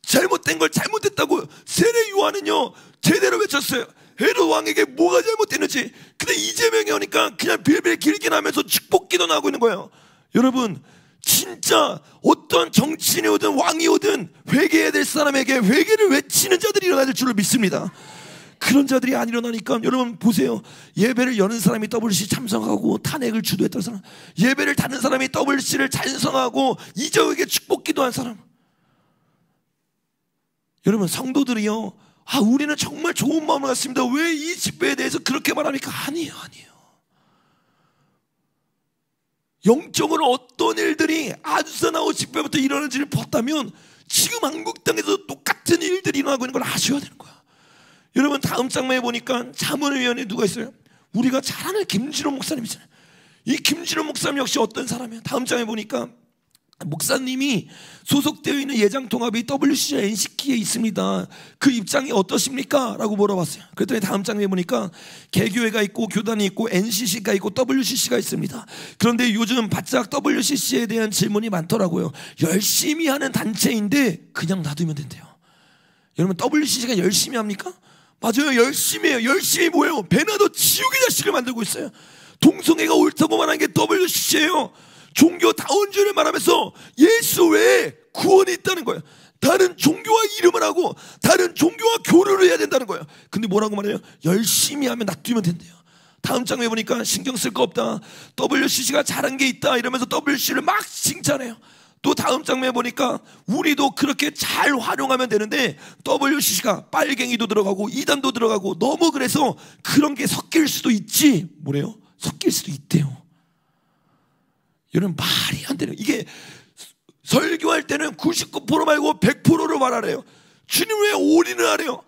Speaker 1: 잘못된 걸 잘못됐다고. 세례 요한은요 제대로 외쳤어요. 헤롯 왕에게 뭐가 잘못됐는지. 근데 이재명이 오니까 그냥 빌빌 길게 나면서 축복기도 나오고 있는 거예요. 여러분, 진짜 어떤 정치인이 오든 왕이 오든 회개해야 될 사람에게 회개를 외치는 자들이 일어나야 될 줄로 믿습니다. 그런 자들이 안 일어나니까 여러분 보세요. 예배를 여는 사람이 WC 참석하고 탄핵을 주도했던 사람, 예배를 닫는 사람이 WC를 찬성하고 이재호에게 축복 기도한 사람. 여러분, 성도들이요, 우리는 정말 좋은 마음을 갖습니다. 왜 이 집회에 대해서 그렇게 말합니까? 아니에요. 영적으로 어떤 일들이 아주사나오 집회부터 일어나는지를 봤다면 지금 한국 땅에서 똑같은 일들이 일어나고 있는 걸 아셔야 되는 거야. 여러분, 다음 장면에 보니까 자문위원회 누가 있어요? 우리가 잘 아는 김진호 목사님이잖아요. 이 김진호 목사님 역시 어떤 사람이에요? 다음 장에 보니까 목사님이 소속되어 있는 예장통합이 WC와 NCK에 있습니다. 그 입장이 어떠십니까? 라고 물어봤어요. 그랬더니 다음 장면에 보니까 개교회가 있고 교단이 있고 NCC가 있고 WCC가 있습니다. 그런데 요즘 바짝 WCC에 대한 질문이 많더라고요. 열심히 하는 단체인데 그냥 놔두면 된대요. 여러분, WCC가 열심히 합니까? 맞아요, 열심히 해요. 열심히 뭐예요? 베나더 지옥의 자식을 만들고 있어요. 동성애가 옳다고 말하는 게 WCC예요. 종교 다원주의를 말하면서 예수 외에 구원이 있다는 거예요. 다른 종교와 이름을 하고 다른 종교와 교류를 해야 된다는 거예요. 근데 뭐라고 말해요? 열심히 하면 놔두면 된대요. 다음 장에 보니까 신경 쓸 거 없다, WCC가 잘한 게 있다 이러면서 WCC를 막 칭찬해요. 또 다음 장면에 보니까 우리도 그렇게 잘 활용하면 되는데 WCC가 빨갱이도 들어가고 이단도 들어가고 너무 그래서 그런 게 섞일 수도 있지. 뭐래요? 섞일 수도 있대요. 여러분 말이 안 되는, 이게 설교할 때는 99% 말고 100%로 말하래요. 주님 왜 올인을 하래요?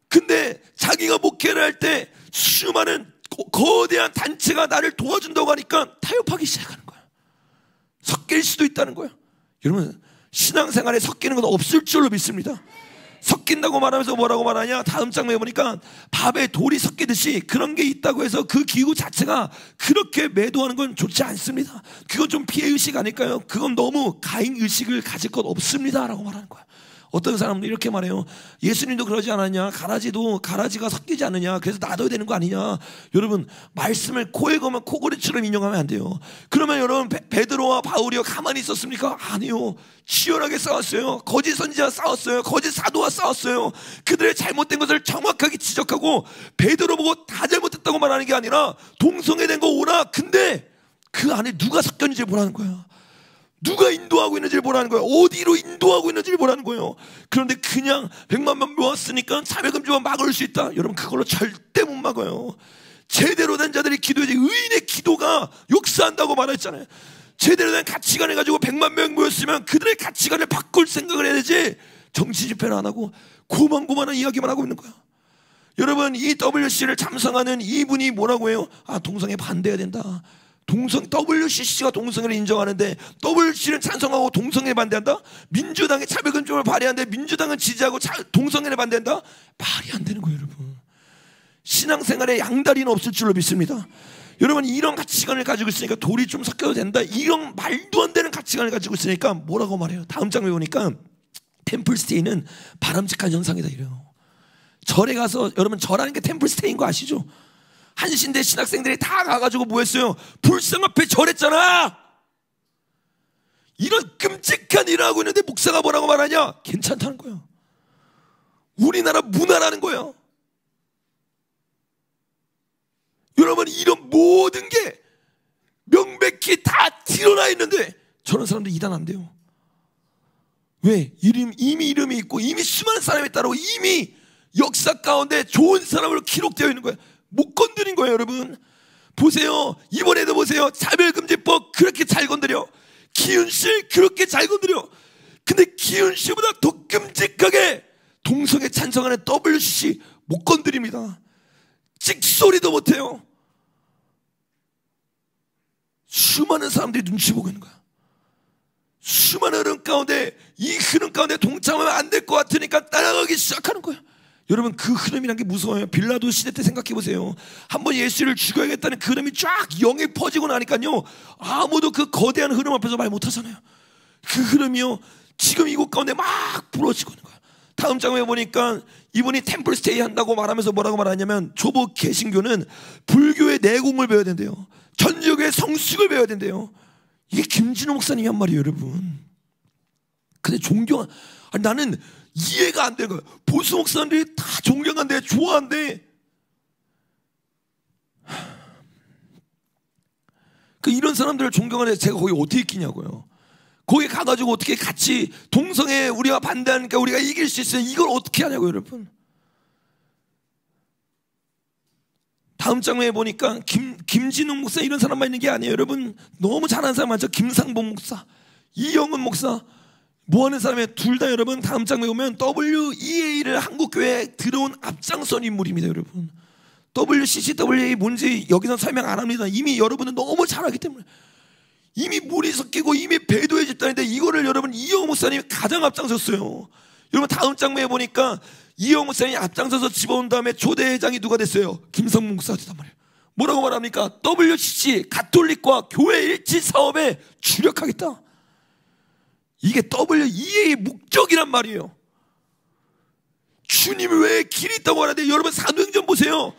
Speaker 1: 근데 자기가 목회를 할 때 수많은 거대한 단체가 나를 도와준다고 하니까 타협하기 시작하는 거야. 섞일 수도 있다는 거야. 여러분 신앙생활에 섞이는 건 없을 줄로 믿습니다. 섞인다고 말하면서 뭐라고 말하냐? 다음 장면에 보니까 밥에 돌이 섞이듯이 그런 게 있다고 해서 그 기구 자체가 그렇게 매도하는 건 좋지 않습니다. 그건 좀 피해의식 아닐까요? 그건 너무 가인의식을 가질 것 없습니다 라고 말하는 거야. 어떤 사람도 이렇게 말해요. 예수님도 그러지 않았냐? 가라지가 섞이지 않느냐? 그래서 놔둬야 되는 거 아니냐? 여러분 말씀을 코에 거면 코골이처럼 인용하면 안 돼요. 그러면 여러분 베드로와 바울이요 가만히 있었습니까? 아니요. 치열하게 싸웠어요. 거짓 선지자와 싸웠어요. 거짓 사도와 싸웠어요. 그들의 잘못된 것을 정확하게 지적하고 베드로 보고 다 잘못했다고 말하는 게 아니라 동성애된 거 오라. 근데 그 안에 누가 섞였는지 보라는 거야. 누가 인도하고 있는지를 보라는 거예요. 어디로 인도하고 있는지를 보라는 거예요. 그런데 그냥 100만 명 모았으니까 차별금지만 막을 수 있다. 여러분 그걸로 절대 못 막아요. 제대로 된 자들이 기도해야지. 의인의 기도가 역사한다고 말했잖아요. 제대로 된 가치관을 가지고 100만 명 모였으면 그들의 가치관을 바꿀 생각을 해야 되지. 정치 집회를 안 하고 고만고만한 이야기만 하고 있는 거야. 여러분 이 WC를 참석하는 이분이 뭐라고 해요? 아 동성애 반대해야 된다. WCC가 동성애를 인정하는데 WC는 찬성하고 동성애 반대한다? 민주당이 차별금지법을 발의하는데 민주당은 지지하고 동성애를 반대한다? 말이 안 되는 거예요 여러분. 신앙생활에 양다리는 없을 줄로 믿습니다. 여러분 이런 가치관을 가지고 있으니까 돌이 좀 섞여도 된다. 이런 말도 안 되는 가치관을 가지고 있으니까 뭐라고 말해요? 다음 장면에 보니까 템플스테이는 바람직한 현상이다 이래요. 절에 가서 여러분 절하는 게 템플스테이인 거 아시죠? 한신대 신학생들이 다 가가지고 뭐 했어요? 불상 앞에 절했잖아. 이런 끔찍한 일을 하고 있는데 목사가 뭐라고 말하냐? 괜찮다는 거야. 우리나라 문화라는 거야. 여러분 이런 모든 게 명백히 다 드러나 있는데 저런 사람들 이단 안 돼요. 왜? 이미 이름이 있고 이미 수많은 사람이 따르고 이미 역사 가운데 좋은 사람으로 기록되어 있는 거야. 못 건드린 거예요 여러분. 보세요. 이번에도 보세요. 차별금지법 그렇게 잘 건드려. 기훈씨 그렇게 잘 건드려. 근데 기훈씨보다 더 끔찍하게 동성애 찬성하는 WCC 못 건드립니다. 찍소리도 못해요. 수많은 사람들이 눈치 보고 있는 거야. 수많은 흐름 가운데 이 흐름 가운데 동참하면 안 될 것 같으니까 따라가기 시작하는 거야. 여러분 그 흐름이란 게 무서워요. 빌라도 시대 때 생각해 보세요. 한번 예수를 죽여야겠다는 그 흐름이 쫙 영에 퍼지고 나니까요 아무도 그 거대한 흐름 앞에서 말 못하잖아요. 그 흐름이요 지금 이곳 가운데 막 부러지고 있는 거야. 다음 장면에 보니까 이분이 템플스테이 한다고 말하면서 뭐라고 말하냐면 초보 개신교는 불교의 내공을 배워야 된대요. 전지교의 성숙을 배워야 된대요. 이게 김진호 목사님이 한 말이에요 여러분. 근데 나는 이해가 안 되는 거예요. 보수 목사님들이 다 존경한대 좋아한대. 이런 사람들을 존경하는데 제가 거기 어떻게 끼냐고요. 거기 가가지고 어떻게 같이 동성애 우리가 반대하니까 우리가 이길 수 있어요. 이걸 어떻게 하냐고요 여러분. 다음 장면에 보니까 김진웅 목사 이런 사람만 있는 게 아니에요 여러분. 너무 잘하는 사람 많죠. 김상봉 목사, 이영은 목사 뭐 하는 사람이에요? 둘 다 여러분 다음 장면에 보면 WEA를 한국교회에 들어온 앞장선 인물입니다 여러분. WCCWA 뭔지 여기서 설명 안 합니다. 이미 여러분은 너무 잘 알기 때문에. 이미 물이 섞이고 이미 배도의 집단인데 이거를 여러분 이영호 목사님이 가장 앞장섰어요. 여러분 다음 장면에 보니까 이영호 목사님이 앞장서서 집어온 다음에 초대회장이 누가 됐어요? 김성문 목사가 됐단 말이에요. 뭐라고 말합니까? WCC 가톨릭과 교회 일치 사업에 주력하겠다. 이게 WEA의 목적이란 말이에요. 주님 외에 길이 있다고 하는데 여러분 사도행전 보세요.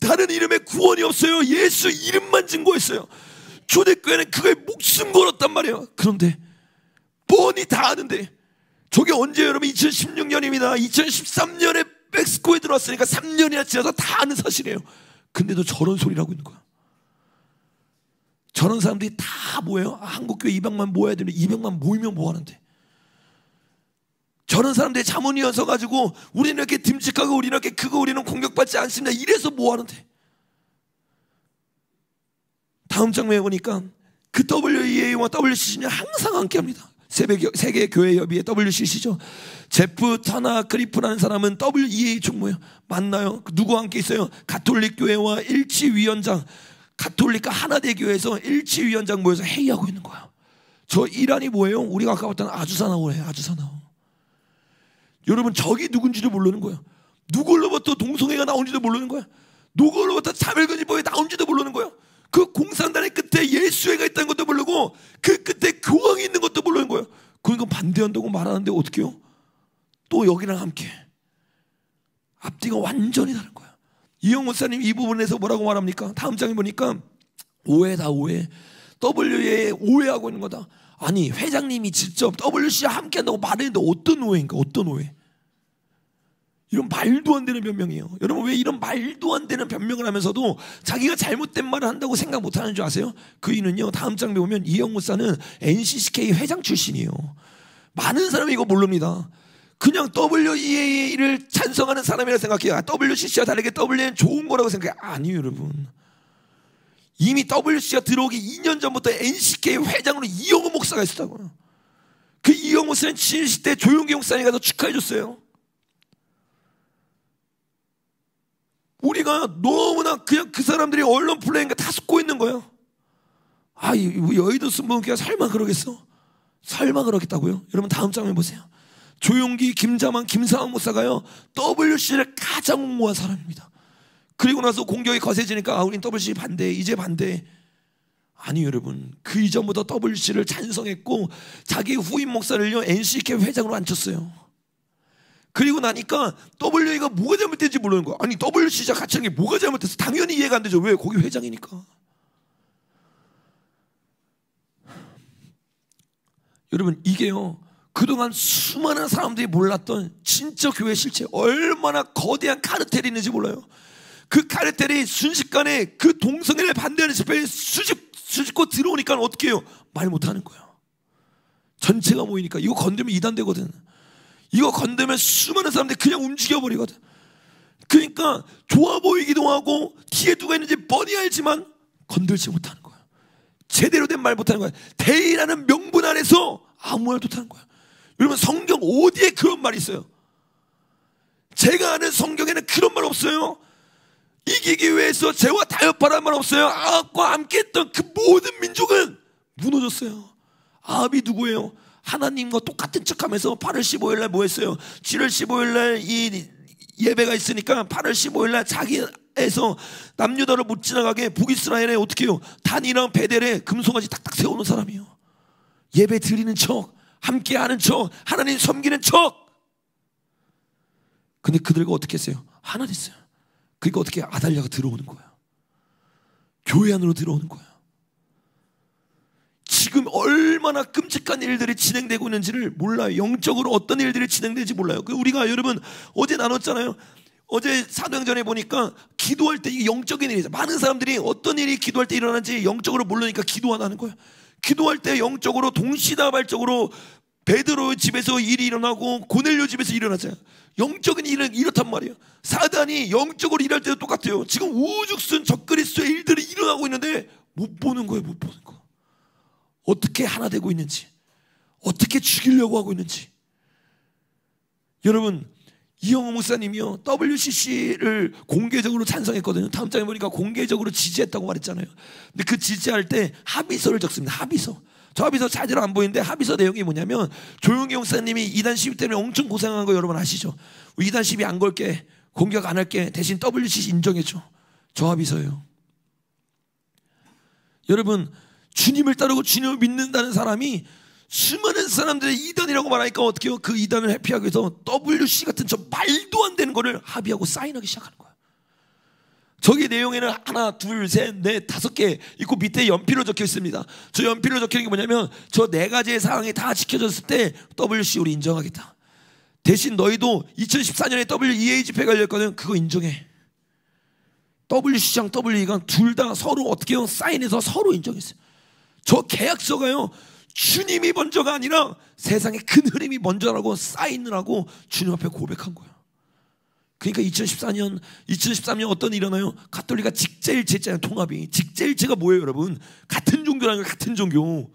Speaker 1: 다른 이름에 구원이 없어요. 예수 이름만 증거했어요. 초대교회는 그거에 목숨 걸었단 말이에요. 그런데 뻔히 다 아는데 저게 언제 여러분 2016년입니다. 2013년에 멕시코에 들어왔으니까 3년이나 지나서 다 아는 사실이에요. 근데도 저런 소리를 하고 있는 거야. 저런 사람들이 다 뭐예요? 한국교회 200만 모여야 되는데 200만 모이면 뭐 하는데? 저런 사람들이 자문위원서 가지고 우리는 이렇게 듬직하고 우리는 이렇게 크고 우리는 공격받지 않습니다. 이래서 뭐 하는데? 다음 장면에 보니까 그 WEA와 WCC는 항상 함께합니다. 세계 교회 협의회 WCC죠. 제프 터나 크리프라는 사람은 WEA 총무예요. 맞나요? 누구와 함께 있어요? 가톨릭 교회와 일치위원장, 가톨릭과 하나대교회에서 일치위원장 모여서 회의하고 있는 거야. 저 이란이 뭐예요? 우리가 아까 봤던 아주사나오래요. 아주사나오. 여러분, 적이 누군지도 모르는 거예요. 누굴로부터 동성애가 나온지도 모르는 거야. 누굴로부터 차별금지법이 나온지도 모르는 거야. 그 공산당의 끝에 예수회가 있다는 것도 모르고 그 끝에 교황이 있는 것도 모르는 거예요. 그러니까 반대한다고 말하는데 어떻게 해요? 또 여기랑 함께. 앞뒤가 완전히 다른 거야. 이영 목사님 이 부분에서 뭐라고 말합니까? 다음 장에 보니까 오해다, 오해. WEA에 오해하고 있는 거다. 아니, 회장님이 직접 WC와 함께 한다고 말했는데 어떤 오해인가? 어떤 오해? 이런 말도 안 되는 변명이에요. 여러분, 왜 이런 말도 안 되는 변명을 하면서도 자기가 잘못된 말을 한다고 생각 못 하는 줄 아세요? 그 이유는요, 다음 장에 보면 이영 목사는 NCCK 회장 출신이에요. 많은 사람이 이거 모릅니다. 그냥 WEA를 찬성하는 사람이라 생각해요. WCC와 다르게 WEA는 좋은 거라고 생각해요. 아니요, 여러분. 이미 WCC가 들어오기 2년 전부터 NCK 회장으로 이영호 목사가 있었다고요. 그 이영호 목사는 70대 조용기 목사님 가서 축하해 줬어요. 우리가 너무나 그냥 그 사람들이 언론 플레이인가 다 속고 있는 거예요. 아, 여의도 순복음교회가 설마 그러겠어? 설마 그러겠다고요? 여러분, 다음 장면 보세요. 조용기, 김자만, 김상환 목사가요, WC를 가장 옹호한 사람입니다. 그리고 나서 공격이 거세지니까 우린 WC 반대, 이제 반대. 아니, 여러분, 그 이전부터 WC를 찬성했고 자기 후임 목사를요 NCK 회장으로 앉혔어요. 그리고 나니까 WEA가 뭐가 잘못된지 모르는 거야. 아니, WC가 같이 한 게 뭐가 잘못됐어? 당연히 이해가 안 되죠. 왜? 거기 회장이니까. 여러분, 이게요, 그동안 수많은 사람들이 몰랐던 진짜 교회 실체, 얼마나 거대한 카르텔이 있는지 몰라요. 그 카르텔이 순식간에 그 동성애를 반대하는 집회에 수집고 들어오니까 어떻게 해요? 말 못하는 거예요. 전체가 모이니까. 이거 건들면 이단되거든. 이거 건들면 수많은 사람들이 그냥 움직여버리거든. 그러니까 좋아 보이기도 하고 뒤에 누가 있는지 뻔히 알지만 건들지 못하는 거예요. 제대로 된 말 못하는 거예요. 대의라는 명분 안에서 아무 말도 못하는 거예요. 여러분, 성경 어디에 그런 말이 있어요? 제가 아는 성경에는 그런 말 없어요. 이기기 위해서 죄와 타협하라는 말 없어요. 아합과 함께했던 그 모든 민족은 무너졌어요. 아합이 누구예요? 하나님과 똑같은 척하면서 8월 15일 날 뭐 했어요? 7월 15일 날 이 예배가 있으니까 8월 15일 날 자기에서 남유다를 못 지나가게 북이스라엘에 어떻게 해요? 단이랑 베델에 금송아지 탁탁 세우는 사람이에요. 예배 드리는 척, 함께하는 척, 하나님 섬기는 척. 근데 그들과 어떻게 했어요? 하나 됐어요. 그러니까 어떻게 아달랴가 들어오는 거예요. 교회 안으로 들어오는 거예요. 지금 얼마나 끔찍한 일들이 진행되고 있는지를 몰라요. 영적으로 어떤 일들이 진행되는지 몰라요. 우리가 여러분 어제 나눴잖아요. 어제 사도행전에 보니까 기도할 때 이게 영적인 일이죠. 많은 사람들이 어떤 일이 기도할 때 일어나는지 영적으로 모르니까 기도 안 하는 거예요. 기도할 때 영적으로 동시다발적으로 베드로의 집에서 일이 일어나고 고넬료 집에서 일어나잖아요. 영적인 일은 이렇단 말이에요. 사단이 영적으로 일할 때도 똑같아요. 지금 우죽순 적그리스도의 일들이 일어나고 있는데 못 보는 거예요. 못 보는 거. 어떻게 하나 되고 있는지, 어떻게 죽이려고 하고 있는지. 여러분, 이영호 목사님이요 WCC를 공개적으로 찬성했거든요. 다음 장에 보니까 공개적으로 지지했다고 말했잖아요. 근데 그 지지할 때 합의서를 적습니다. 합의서. 저 합의서 자제로 안 보이는데 합의서 내용이 뭐냐면 조용기 목사님이 이단 시비 때문에 엄청 고생한 거 여러분 아시죠? 이단 시비 안 걸게, 공격 안 할게, 대신 WCC 인정해줘. 저 합의서예요. 여러분, 주님을 따르고 주님을 믿는다는 사람이 수많은 사람들의 이단이라고 말하니까 어떻게 해요? 그 이단을 회피하기 위해서 WC 같은 저 말도 안 되는 거를 합의하고 사인하기 시작하는 거예요. 저기 내용에는 하나, 둘, 셋, 넷, 5개 있고 밑에 연필로 적혀 있습니다. 저 연필로 적혀 있는 게 뭐냐면 저 4가지의 사항이 다 지켜졌을 때 WC 우리 인정하겠다. 대신 너희도 2014년에 WEA 집회가 열렸거든. 그거 인정해. WC랑 WEA가 둘 다 서로 어떻게 해요? 사인해서 서로 인정했어요. 저 계약서가요 주님이 먼저가 아니라 세상의 큰 흐름이 먼저라고 사인을 하고 주님 앞에 고백한 거예요. 그러니까 2013년 어떤 일이 일어나요? 가톨릭과 직제일체 있잖아요. 통합이 직제일체가 뭐예요 여러분? 같은 종교 종교라는 거 같은 종교.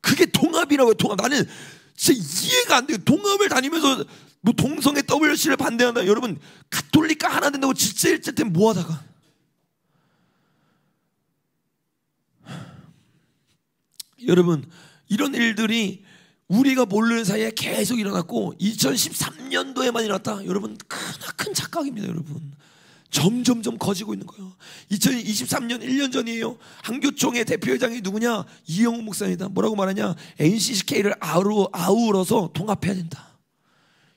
Speaker 1: 그게 동합이라고요. 동합. 나는 진짜 이해가 안 돼요. 동합을 다니면서 뭐 동성애 WC를 반대한다. 여러분 가톨릭과 하나 된다고 진짜 일제 때 뭐 하다가 여러분 이런 일들이 우리가 모르는 사이에 계속 일어났고 2013년도에만 일어났다. 여러분 큰 착각입니다. 여러분 점점점 커지고 있는 거예요. 2023년 1년 전이에요. 한교총회 대표회장이 누구냐? 이영우 목사입니다. 뭐라고 말하냐? NCCK를 아우러서 통합해야 된다.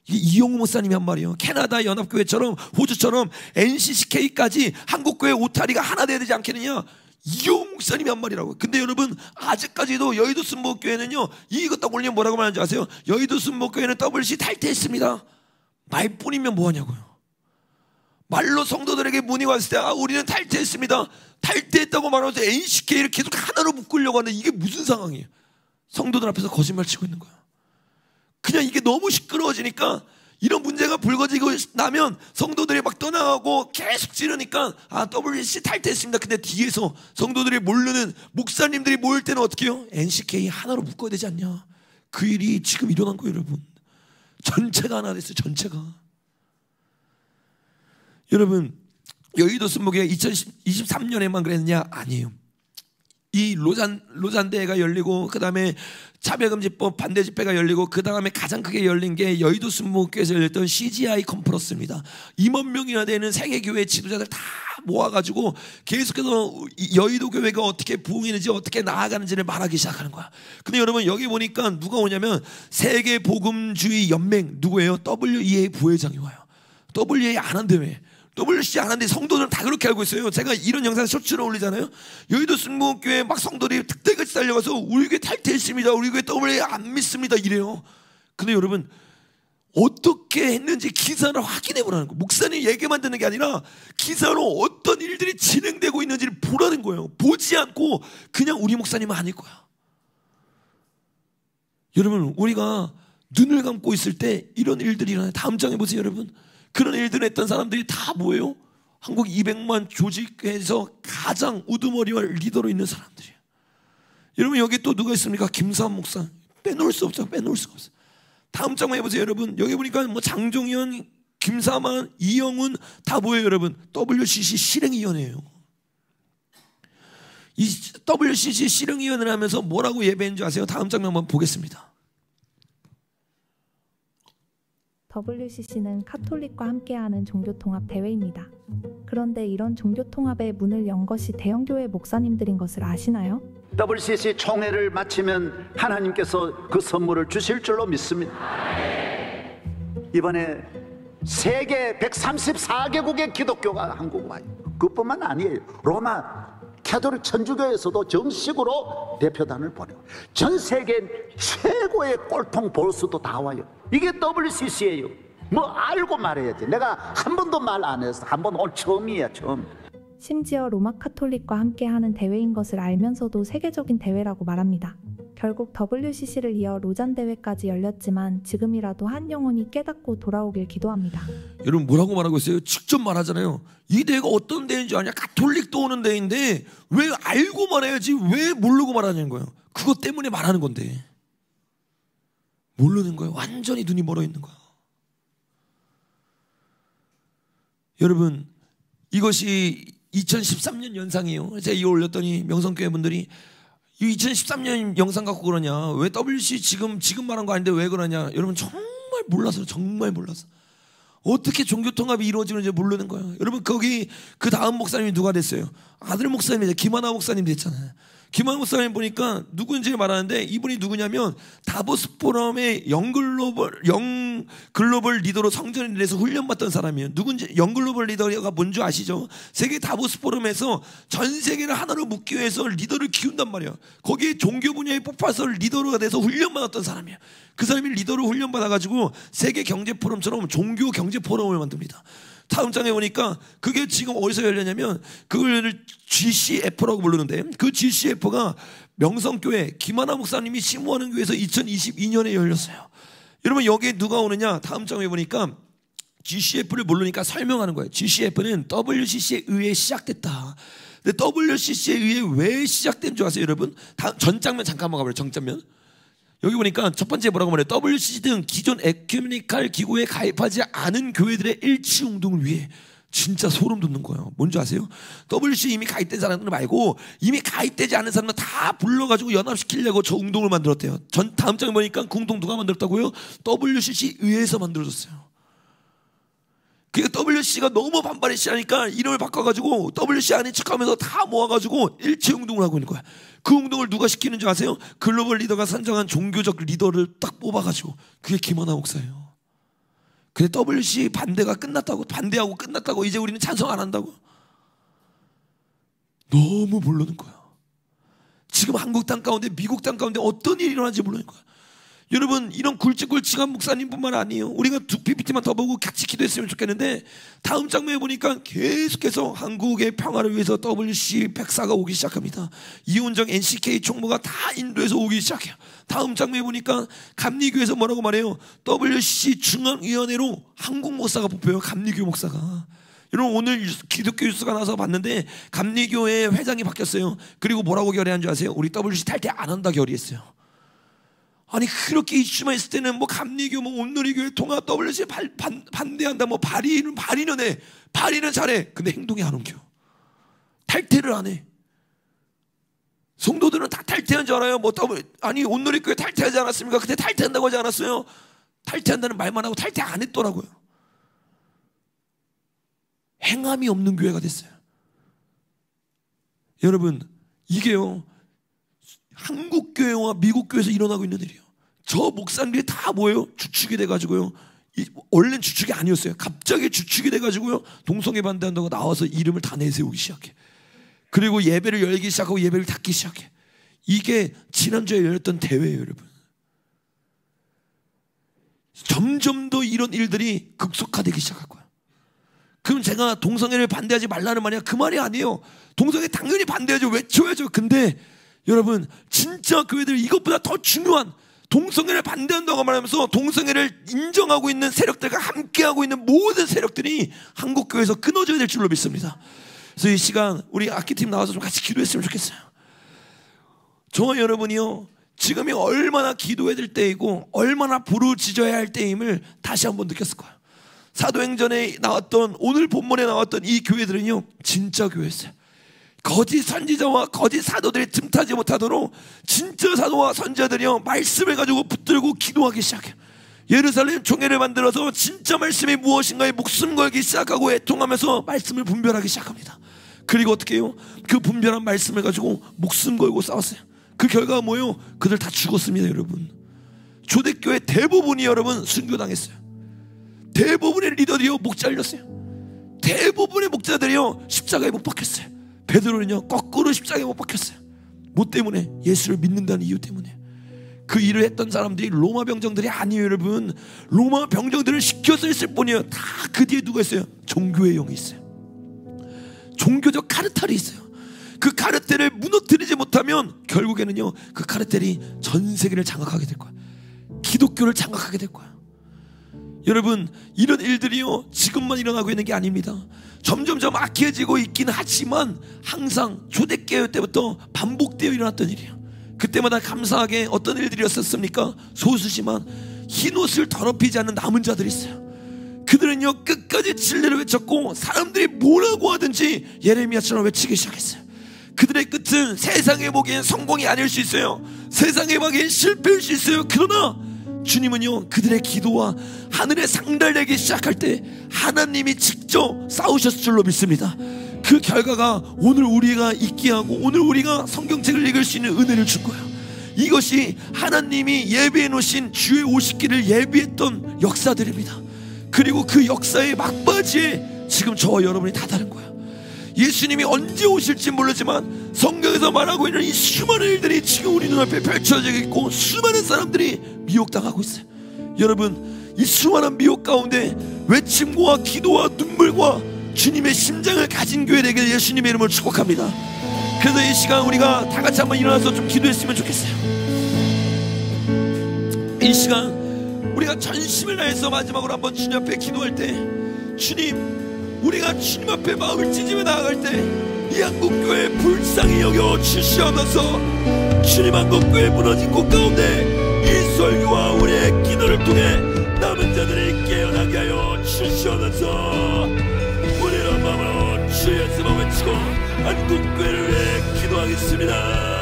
Speaker 1: 이게 이영우 목사님이 한 말이에요. 캐나다 연합교회처럼 호주처럼 NCCK까지 한국교회 오타리가 하나 돼야 되지 않겠느냐? 이영우 목사님이 한 말이라고. 근데 여러분 아직까지도 여의도 순복교회는요 이거 딱 올리면 뭐라고 말하는지 아세요? 여의도 순복교회는 WC 탈퇴했습니다. 말뿐이면 뭐하냐고요. 말로 성도들에게 문의가 왔을 때 우리는 탈퇴했습니다. 탈퇴했다고 말하면서 NCK를 계속 하나로 묶으려고 하는데 이게 무슨 상황이에요? 성도들 앞에서 거짓말 치고 있는 거야. 그냥 이게 너무 시끄러워지니까 이런 문제가 불거지고 나면 성도들이 막 떠나가고 계속 지르니까 WC 탈퇴했습니다. 근데 뒤에서 성도들이 모르는 목사님들이 모일 때는 어떻게 해요? NCK 하나로 묶어야 되지 않냐. 그 일이 지금 일어난 거예요. 여러분 전체가 하나 됐어요. 전체가. 여러분 여의도 순복에 2023년에만 그랬느냐? 아니에요. 이 로잔 대회가 열리고 그 다음에 차별금지법 반대 집회가 열리고 그 다음에 가장 크게 열린 게 여의도 순복교에서 열렸던 CGI 컨퍼런스입니다. 2만 명이나 되는 세계교회 지도자들 다 모아가지고 계속해서 여의도 교회가 어떻게 부흥했는지 어떻게 나아가는지를 말하기 시작하는 거야. 근데 여러분 여기 보니까 누가 오냐면 세계복음주의 연맹 누구예요? WEA 부회장이 와요. WEA 안 한대매. WC 안 하는데 성도들은 다 그렇게 알고 있어요. 제가 이런 영상 쇼츠로 올리잖아요. 여의도 순복교회 막 성도들이 득대같이 달려가서 우리 교회 탈퇴했습니다. 우리 교회 WA 안 믿습니다 이래요. 근데 여러분 어떻게 했는지 기사를 확인해 보라는 거예요. 목사님 얘기만 듣는 게 아니라 기사로 어떤 일들이 진행되고 있는지를 보라는 거예요. 보지 않고 그냥 우리 목사님은 아닐 거야. 여러분 우리가 눈을 감고 있을 때 이런 일들이 일어나요. 다음 장에 보세요. 여러분 그런 일들을 했던 사람들이 다 뭐예요? 한국 200만 조직에서 가장 우두머리와 리더로 있는 사람들이에요. 여러분 여기 또 누가 있습니까? 김사환 목사. 빼놓을 수 없죠. 빼놓을 수가 없어요. 다음 장만 해보세요. 여러분 여기 보니까 뭐 장종현, 김사만, 이영훈 다 뭐예요? 여러분 WCC 실행위원회예요. 이 WCC 실행위원회를 하면서 뭐라고 예배했는지 아세요? 다음 장면 한번 보겠습니다.
Speaker 7: WCC는 카톨릭과 함께하는 종교통합 대회입니다. 그런데 이런 종교통합의 문을 연 것이 대형교회 목사님들인 것을 아시나요?
Speaker 8: WCC 총회를 마치면 하나님께서 그 선물을 주실 줄로 믿습니다. 이번에 세계 134개국의 기독교가 한국 와요. 그뿐만 아니에요. 로마 캐톨릭 천주교에서도 정식으로 대표단을 보내고 전 세계 최고의 꼴통 보수도 다 와요. 이게 WCC예요. 뭐 알고 말해야지. 내가 한 번도 말 안 했어. 한 번 오늘 처음이야. 처음.
Speaker 7: 심지어 로마 카톨릭과 함께하는 대회인 것을 알면서도 세계적인 대회라고 말합니다. 결국 WCC를 이어 로잔 대회까지 열렸지만 지금이라도 한 영혼이 깨닫고 돌아오길 기도합니다.
Speaker 1: 여러분 뭐라고 말하고 있어요? 직접 말하잖아요. 이 대회가 어떤 대회인지 아냐? 가톨릭도 오는 대회인데 왜 알고 말해야지 왜 모르고 말하냐는 거예요. 그것 때문에 말하는 건데 모르는 거예요. 완전히 눈이 멀어 있는 거예요. 여러분 이것이 2013년 영상이에요. 제가 이거 올렸더니 명성교회 분들이 이 2013년 영상 갖고 그러냐? 왜 WC 지금 말한 거 아닌데 왜 그러냐? 여러분 정말 몰라서 정말 몰라서 어떻게 종교통합이 이루어지는지 모르는 거예요. 여러분 거기 그 다음 목사님이 누가 됐어요? 아들 목사님이죠. 김하나 목사님 됐잖아요. 김하나 목사님 보니까 누구인지 말하는데 이분이 누구냐면 다보스 포럼의 영글로벌 리더로 성전에 대해서 훈련받던 사람이에요. 누군지 영글로벌 리더가 뭔지 아시죠? 세계 다보스 포럼에서 전 세계를 하나로 묶기 위해서 리더를 키운단 말이에요. 거기에 종교 분야에 뽑아서 리더가 돼서 훈련받았던 사람이에요. 그 사람이 리더로 훈련받아가지고 세계 경제 포럼처럼 종교 경제 포럼을 만듭니다. 다음 장에 보니까 그게 지금 어디서 열렸냐면 그걸 GCF라고 부르는데 그 GCF가 명성교회 김하나 목사님이 심호하는 교회에서 2022년에 열렸어요. 여러분 여기에 누가 오느냐? 다음 장에 보니까 GCF를 모르니까 설명하는 거예요. GCF는 WCC에 의해 시작됐다. 근데 WCC에 의해 왜 시작된 줄 아세요, 여러분? 전 장면 잠깐만 가봐요. 정장면. 여기 보니까 첫 번째 뭐라고 말해요? WCC 등 기존 에큐메니칼 기구에 가입하지 않은 교회들의 일치 운동을 위해. 진짜 소름 돋는 거예요. 뭔지 아세요? WCC 이미 가입된 사람들 말고 이미 가입되지 않은 사람들 다 불러가지고 연합시키려고 저 운동을 만들었대요. 다음 장에 보니까 그 운동 누가 만들었다고요? WCC 의회에서 만들어졌어요. 그러니까 WCC가 너무 반발이 심하니까 이름을 바꿔가지고 WCC 아닌 척하면서 다 모아가지고 일체 운동을 하고 있는 거야. 그 운동을 누가 시키는 줄 아세요? 글로벌 리더가 선정한 종교적 리더를 딱 뽑아가지고 그게 김원하 목사예요. 근데 WCC 반대하고 끝났다고 이제 우리는 찬성 안 한다고 너무 모르는 거야. 지금 한국 땅 가운데 미국 땅 가운데 어떤 일이 일어나는지 모르는 거야. 여러분 이런 굵직굵직한 목사님뿐만 아니에요. 우리가 두 PPT만 더 보고 같이 기도했으면 좋겠는데 다음 장면에 보니까 계속해서 한국의 평화를 위해서 WCC 백사가 오기 시작합니다. 이훈정 NCK 총무가 다 인도에서 오기 시작해요. 다음 장면에 보니까 감리교에서 뭐라고 말해요? WCC 중앙위원회로 한국 목사가 뽑혀요. 감리교 목사가. 여러분 오늘 기독교 뉴스가 나와서 봤는데 감리교의 회장이 바뀌었어요. 그리고 뭐라고 결의한 줄 아세요? 우리 WCC 탈퇴 안 한다 결의했어요. 아니 그렇게 이슈만 있을 때는 뭐 감리교 뭐 온누리교회 통합 WCC 반대한다 뭐 발의는 해. 발의는 잘해. 근데 행동이 안 옮겨. 탈퇴를 안 해. 성도들은 다 탈퇴한 줄 알아요. 아니 온누리교회 탈퇴하지 않았습니까? 그때 탈퇴한다고 하지 않았어요? 탈퇴한다는 말만 하고 탈퇴 안 했더라고요. 행함이 없는 교회가 됐어요. 여러분 이게요 한국 교회와 미국 교회에서 일어나고 있는 일이에요. 저 목사님들이 다 뭐예요? 주축이 돼가지고요. 원래는 주축이 아니었어요. 갑자기 주축이 돼가지고요. 동성애 반대한다고 나와서 이름을 다 내세우기 시작해. 그리고 예배를 열기 시작하고 예배를 닫기 시작해. 이게 지난주에 열렸던 대회예요, 여러분. 점점 더 이런 일들이 극속화되기 시작할 거야. 그럼 제가 동성애를 반대하지 말라는 말이야? 그 말이 아니에요. 동성애 당연히 반대하죠. 외쳐야죠. 근데 여러분 진짜 교회들 이것보다 더 중요한 동성애를 반대한다고 말하면서 동성애를 인정하고 있는 세력들과 함께하고 있는 모든 세력들이 한국교회에서 끊어져야 될 줄로 믿습니다. 그래서 이 시간 우리 악기팀 나와서 좀 같이 기도했으면 좋겠어요. 저와 여러분이요 지금이 얼마나 기도해야 될 때이고 얼마나 부르짖어야 할 때임을 다시 한번 느꼈을 거예요. 사도행전에 나왔던 오늘 본문에 나왔던 이 교회들은요 진짜 교회였어요. 거짓 선지자와 거짓 사도들이 틈타지 못하도록 진짜 사도와 선지자들이요 말씀을 가지고 붙들고 기도하기 시작해요. 예루살렘 총회를 만들어서 진짜 말씀이 무엇인가에 목숨 걸기 시작하고 애통하면서 말씀을 분별하기 시작합니다. 그리고 어떻게 해요? 그 분별한 말씀을 가지고 목숨 걸고 싸웠어요. 그 결과가 뭐예요? 그들 다 죽었습니다. 여러분 초대교회 대부분이 여러분 순교당했어요. 대부분의 리더들이요 목 잘렸어요. 대부분의 목자들이요 십자가에 못 박혔어요. 베드로는요 거꾸로 십자가에 못 박혔어요. 뭐 때문에? 예수를 믿는다는 이유 때문에. 그 일을 했던 사람들이 로마 병정들이 아니에요, 여러분. 로마 병정들을 시켜서 했을 뿐이에요. 다 그 뒤에 누가 있어요? 종교의 영이 있어요. 종교적 카르텔이 있어요. 그 카르텔을 무너뜨리지 못하면 결국에는요 그 카르텔이 전 세계를 장악하게 될 거야. 기독교를 장악하게 될 거야. 여러분 이런 일들이요 지금만 일어나고 있는 게 아닙니다. 점점점 악해지고 있긴 하지만 항상 초대교회 때부터 반복되어 일어났던 일이에요. 그때마다 감사하게 어떤 일들이었었습니까? 소수지만 흰옷을 더럽히지 않는 남은 자들이 있어요. 그들은요 끝까지 진리를 외쳤고 사람들이 뭐라고 하든지 예레미야처럼 외치기 시작했어요. 그들의 끝은 세상에 보기엔 성공이 아닐 수 있어요. 세상에 보기엔 실패일 수 있어요. 그러나 주님은요 그들의 기도와 하늘에 상달되기 시작할 때 하나님이 직접 싸우셨을 줄로 믿습니다. 그 결과가 오늘 우리가 있게 하고 오늘 우리가 성경책을 읽을 수 있는 은혜를 줄 거예요. 이것이 하나님이 예비해 놓으신 주의 오시기를 예비했던 역사들입니다. 그리고 그 역사의 막바지에 지금 저와 여러분이 다다른 거예요. 예수님이 언제 오실지 모르지만 성경에서 말하고 있는 이 수많은 일들이 지금 우리 눈앞에 펼쳐지고 있고 수많은 사람들이 미혹당하고 있어요. 여러분 이 수많은 미혹 가운데 외침과 기도와 눈물과 주님의 심장을 가진 교회 되길 예수님의 이름으로 축복합니다. 그래서 이 시간 우리가 다 같이 한번 일어나서 좀 기도했으면 좋겠어요. 이 시간 우리가 전심을 다해서 마지막으로 한번 주님 앞에 기도할 때 주님 우리가 주님 앞에 마음을 찢으며 나아갈 때 이 한국교회 불쌍히 여겨 주시옵소서. 주님, 한국교회 무너진 곳 가운데 이 설교와 우리의 기도를 통해 남은 자들이 깨어나게 하여 주시옵소서. 우리는 마음으로 주 예수만 외치고 한국교회를 위해 기도하겠습니다.